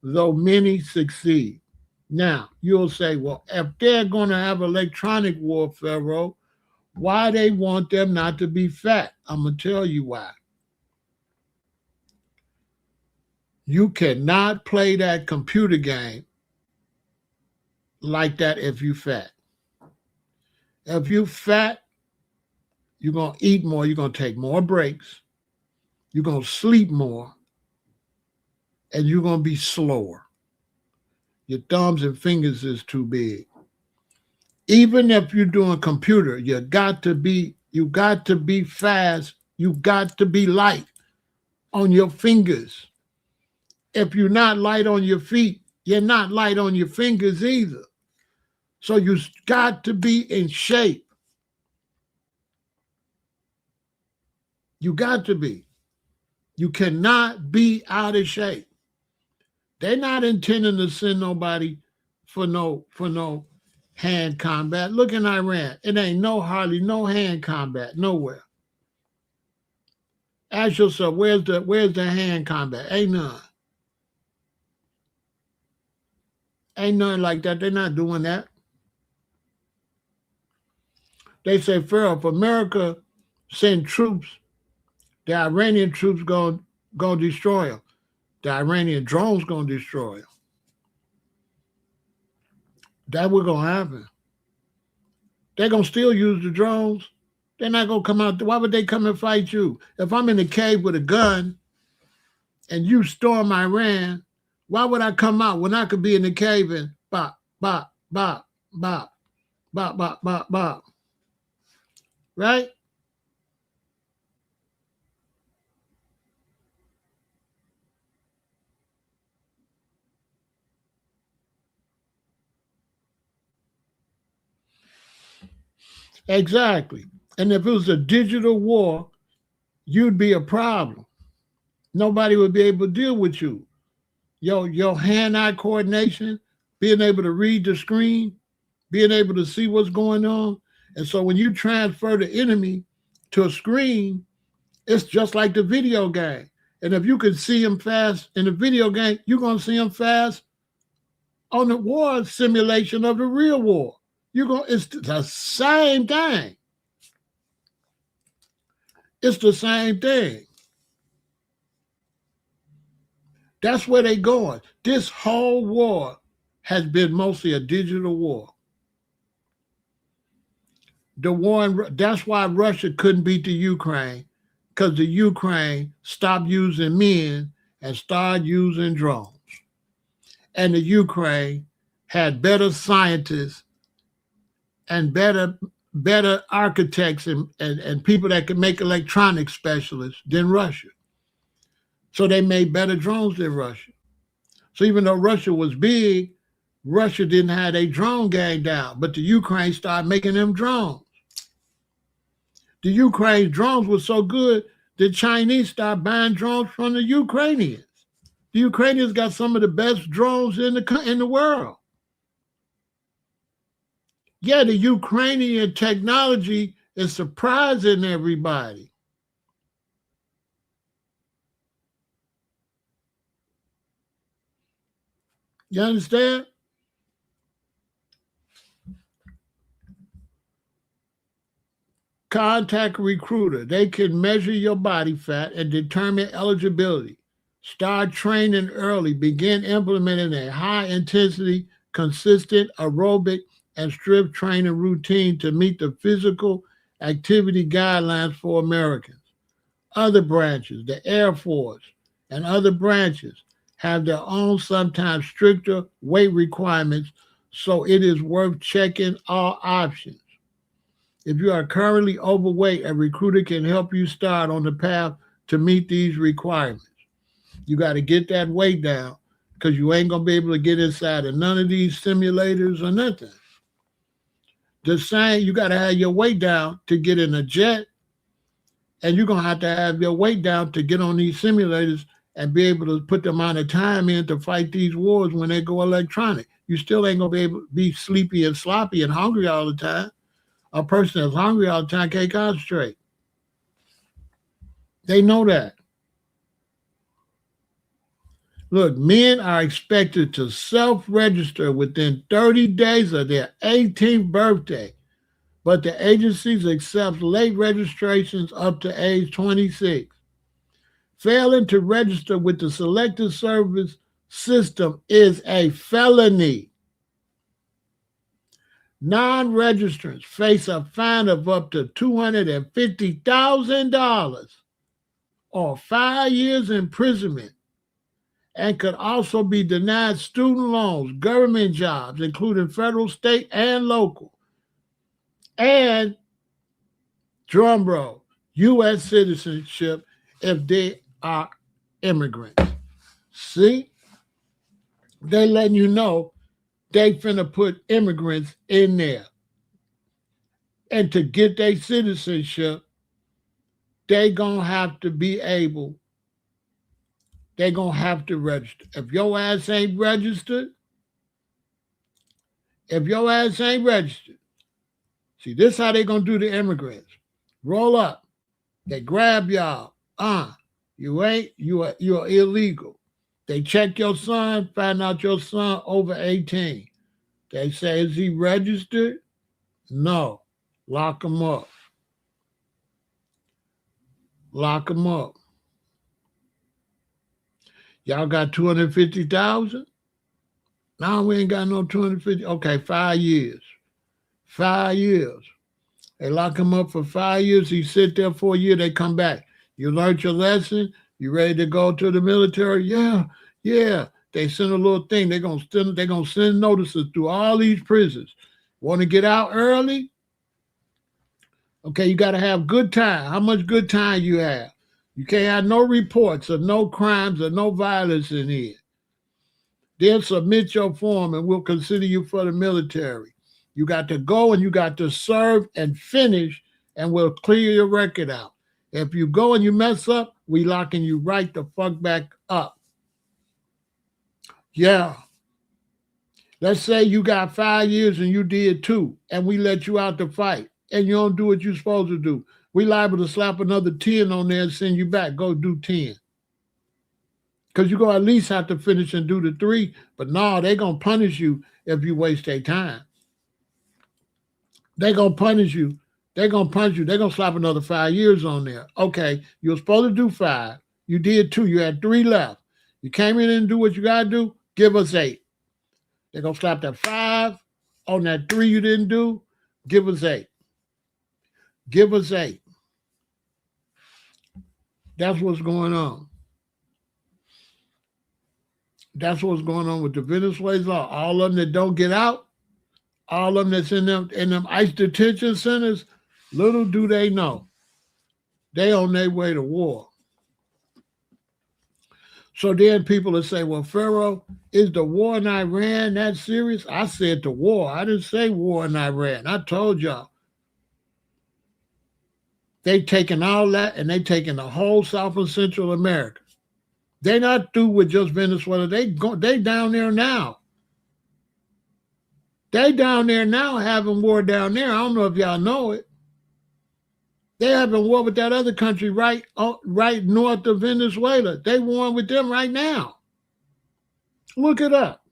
though many succeed. Now, you'll say, well, if they're going to have electronic warfare, why they want them not to be fat? I'm going to tell you why. You cannot play that computer game like that if you fat. If you fat, you're going to eat more, you're going to take more breaks, you're going to sleep more, and you're going to be slower. Your thumbs and fingers is too big. Even if you're doing computer, you got to be fast, you got to be light on your fingers. If you're not light on your feet, you're not light on your fingers either. So you got to be in shape. You got to be. You cannot be out of shape. They're not intending to send nobody for no hand combat. Look in Iran. It ain't hardly no hand combat nowhere. Ask yourself, where's the hand combat? Ain't none. Ain't nothing like that. They're not doing that. They say, Pharaoh, if America send troops, the Iranian troops going to destroy them. The Iranian drones going to destroy them. That what's going to happen. They're going to still use the drones. They're not going to come out. Why would they come and fight you? If I'm in the cave with a gun and you storm Iran, why would I come out when I could be in the cave and bop, bop, bop, bop, bop, bop, bop, bop? Right? Exactly. And if it was a digital war, you'd be a problem. Nobody would be able to deal with you. Your hand-eye coordination, being able to read the screen, being able to see what's going on. And so when you transfer the enemy to a screen, it's just like the video game. And if you can see them fast in the video game, you're going to see them fast on the war simulation of the real war. It's the same thing. It's the same thing. That's where they're going. This whole war has been mostly a digital war. That's why Russia couldn't beat the Ukraine, because the Ukraine stopped using men and started using drones. And the Ukraine had better scientists and better architects and people that could make electronics specialists than Russia. So they made better drones than Russia. So even though Russia was big, Russia didn't have a drone game down, but the Ukraine started making them drones. The Ukraine drones were so good, the Chinese started buying drones from the Ukrainians. The Ukrainians got some of the best drones in the world. Yeah, the Ukrainian technology is surprising everybody. You understand? Contact a recruiter. They can measure your body fat and determine eligibility. Start training early. Begin implementing a high-intensity, consistent aerobic and strength training routine to meet the physical activity guidelines for Americans. Other branches, the Air Force and other branches, have their own sometimes stricter weight requirements, so it is worth checking all options. If you are currently overweight, a recruiter can help you start on the path to meet these requirements. You got to get that weight down, because you ain't going to be able to get inside of none of these simulators or nothing. The same, you got to have your weight down to get in a jet, and you're going to have your weight down to get on these simulators and be able to put the amount of time in to fight these wars when they go electronic. You still ain't going to be able to be sleepy and sloppy and hungry all the time. A person that's hungry all the time can't concentrate. They know that. Look, men are expected to self-register within 30 days of their 18th birthday, but the agencies accept late registrations up to age 26. Failing to register with the Selective Service system is a felony. Non-registrants face a fine of up to $250,000 or 5 years imprisonment, and could also be denied student loans, government jobs, including federal, state, and local, and, drum roll, U.S. citizenship if they are immigrants. See? They letting you know they finna put immigrants in there. And to get their citizenship, they gonna have to be able, they gonna have to register. If your ass ain't registered, see, this how they gonna do the immigrants. Roll up. They grab y'all. You are illegal. They check your son, find out your son over 18. They say, is he registered? No. Lock him up. Lock him up. Y'all got 250,000? No, we ain't got no 250. Okay, 5 years. 5 years. They lock him up for 5 years. He sit there for a year. They come back. You learned your lesson? You ready to go to the military? Yeah. They send a little thing. They're gonna send notices through all these prisons. Want to get out early? Okay, you got to have good time. How much good time you have? You can't have no reports of no crimes or no violence in here. Then submit your form and we'll consider you for the military. You got to go and you got to serve and finish, and we'll clear your record out. If you go and you mess up, we locking you right the fuck back up. Yeah. Let's say you got 5 years and you did 2, and we let you out to fight, and you don't do what you're supposed to do. We liable to slap another 10 on there and send you back. Go do 10. Because you're going to at least have to finish and do the 3. But no, they're going to punish you if you waste their time. They're going to punish you. They're going to slap another 5 years on there. Okay, you were supposed to do 5. You did 2. You had 3 left. You came in and do what you got to do. Give us 8. They're going to slap that 5 on that 3 you didn't do. Give us 8. Give us 8. That's what's going on. That's what's going on with the Venezuelans. All of them that don't get out, all of them that's in them ICE detention centers, little do they know, they on their way to war. So then people will say, well, Pharaoh, is the war in Iran that serious? I said the war. I didn't say war in Iran. I told y'all. They taking all that and they taking the whole South and Central America. They're not through with just Venezuela. They down there now. They down there now having war down there. I don't know if y'all know it. They having war with that other country right north of Venezuela. They warring with them right now. Look it up.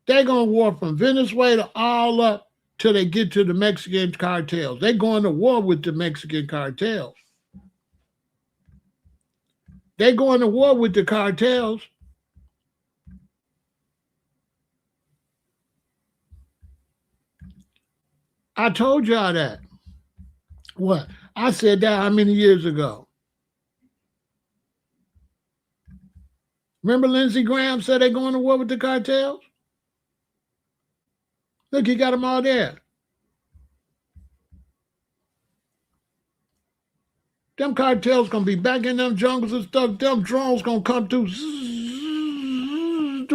They're going to war from Venezuela all up till they get to the Mexican cartels. They're going to war with the Mexican cartels. They're going to war with the cartels. I told y'all that. What? I said that how many years ago? Remember Lindsey Graham said they're going to war with the cartels? Look, he got them all there. Them cartels going to be back in them jungles and stuff. Them drones going to come through.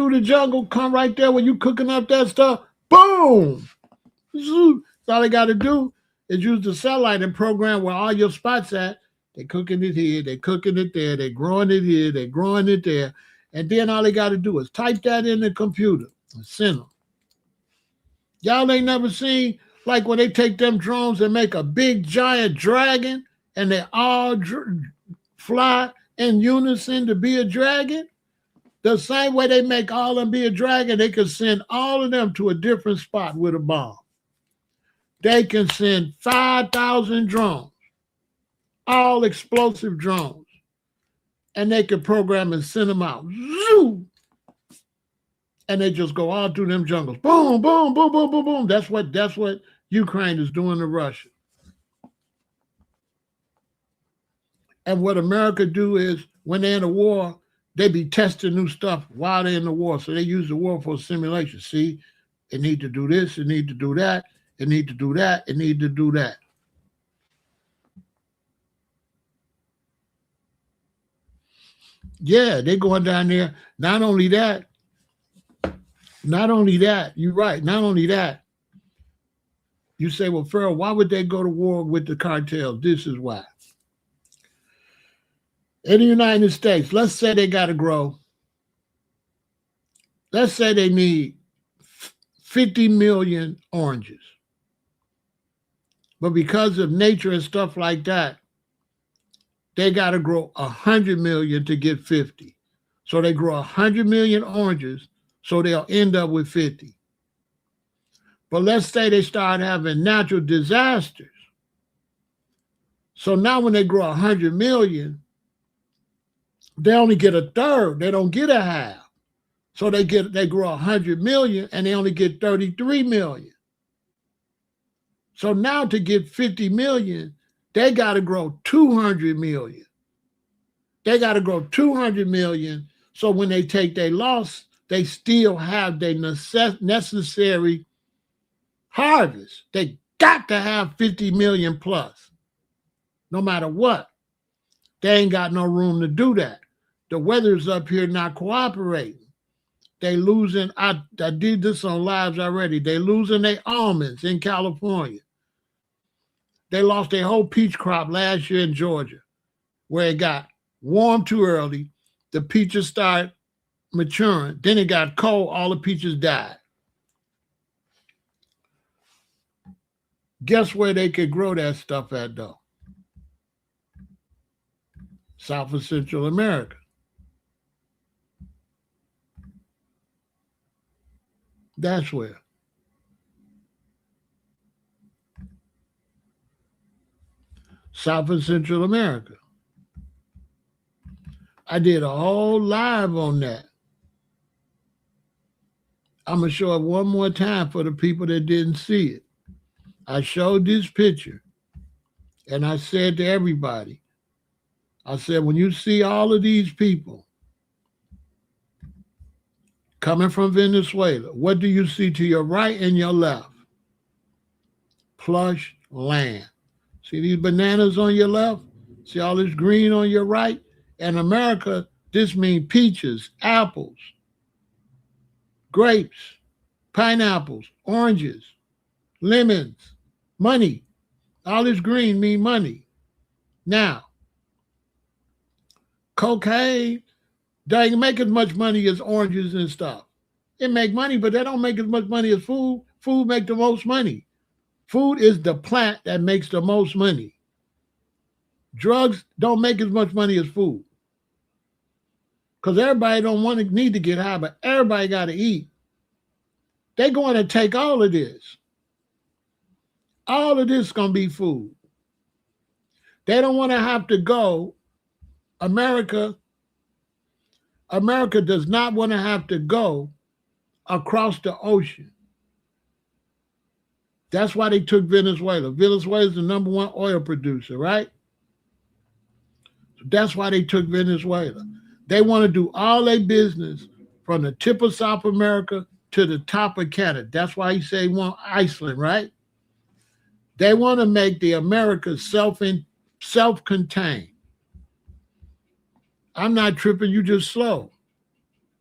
through the jungle, come right there when you cooking up that stuff. Boom! Zoo. So all they got to do is use the satellite and program where all your spots at. They cooking it here, they cooking it there, they growing it here, they growing it there. And then all they got to do is type that in the computer and send them. Y'all ain't never seen like when they take them drones and make a big giant dragon and they all fly in unison to be a dragon? The same way they make all of them be a dragon, they can send all of them to a different spot with a bomb. They can send 5,000 drones, all explosive drones, and they can program and send them out. Zoo! And they just go all through them jungles. Boom, boom, boom, boom, boom, boom. That's what Ukraine is doing to Russia. And what America do is when they're in a war, they be testing new stuff while they're in the war. So they use the war for simulation. See, it need to do this, it need to do that, it need to do that, it need to do that. Yeah, they going down there. Not only that, you're right. Not only that, you say, well, Pharaoh, why would they go to war with the cartels? This is why. In the United States, let's say they got to grow. Let's say they need 50 million oranges. But because of nature and stuff like that, they got to grow 100 million to get 50. So they grow 100 million oranges, so they'll end up with 50. But let's say they start having natural disasters. So now when they grow 100 million, they only get a third. They don't get a half. So they grow 100 million and they only get 33 million. So now to get 50 million, they got to grow 200 million. They got to grow 200 million. So when they take their loss, they still have their necessary harvest. They got to have 50 million plus, no matter what. They ain't got no room to do that. The weather's up here not cooperating. They losing, I did this on lives already. They losing their almonds in California. They lost their whole peach crop last year in Georgia, where it got warm too early. The peaches start maturing. Then it got cold. All the peaches died. Guess where they could grow that stuff at, though? South and Central America. That's where. South and Central America. I did a whole live on that. I'm going to show it one more time for the people that didn't see it. I showed this picture, and I said to everybody, I said, when you see all of these people coming from Venezuela, what do you see to your right and your left? Plush land. See these bananas on your left? See all this green on your right? In America, this means peaches, apples, grapes, pineapples, oranges, lemons, money. All this green mean money. Now, cocaine doesn't make as much money as oranges and stuff. It make money, but they don't make as much money as food. Food make the most money. Food is the plant that makes the most money. Drugs don't make as much money as food. Because everybody don't need to get high, but everybody got to eat. They're going to take all of this. All of this is going to be food. They don't want to have to go. America does not want to have to go across the ocean. That's why they took Venezuela. Venezuela is the number one oil producer, right? So that's why they took Venezuela. They want to do all their business from the tip of South America to the top of Canada. That's why he said he want Iceland, right? They want to make the Americas self-contained. I'm not tripping, you just slow.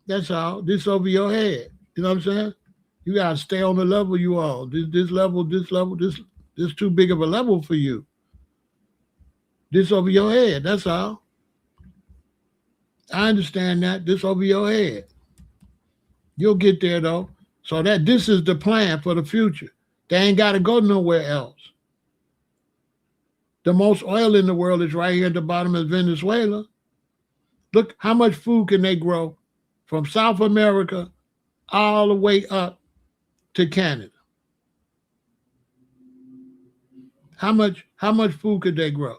That's all. This over your head. You know what I'm saying? You gotta stay on the level you are. This too big of a level for you. This over your head. That's all. I understand that. This over your head. You'll get there though. So that this is the plan for the future. They ain't gotta go nowhere else. The most oil in the world is right here at the bottom of Venezuela. Look how much food can they grow from South America all the way up to Canada. How much food could they grow?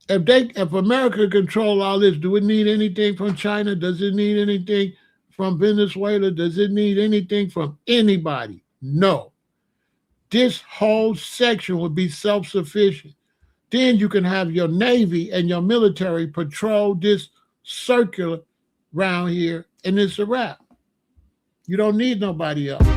If America control all this, do it need anything from China? Does it need anything from Venezuela? Does it need anything from anybody? No. This whole section would be self-sufficient. Then you can have your Navy and your military patrol this circular round here, and it's a wrap. You don't need nobody else.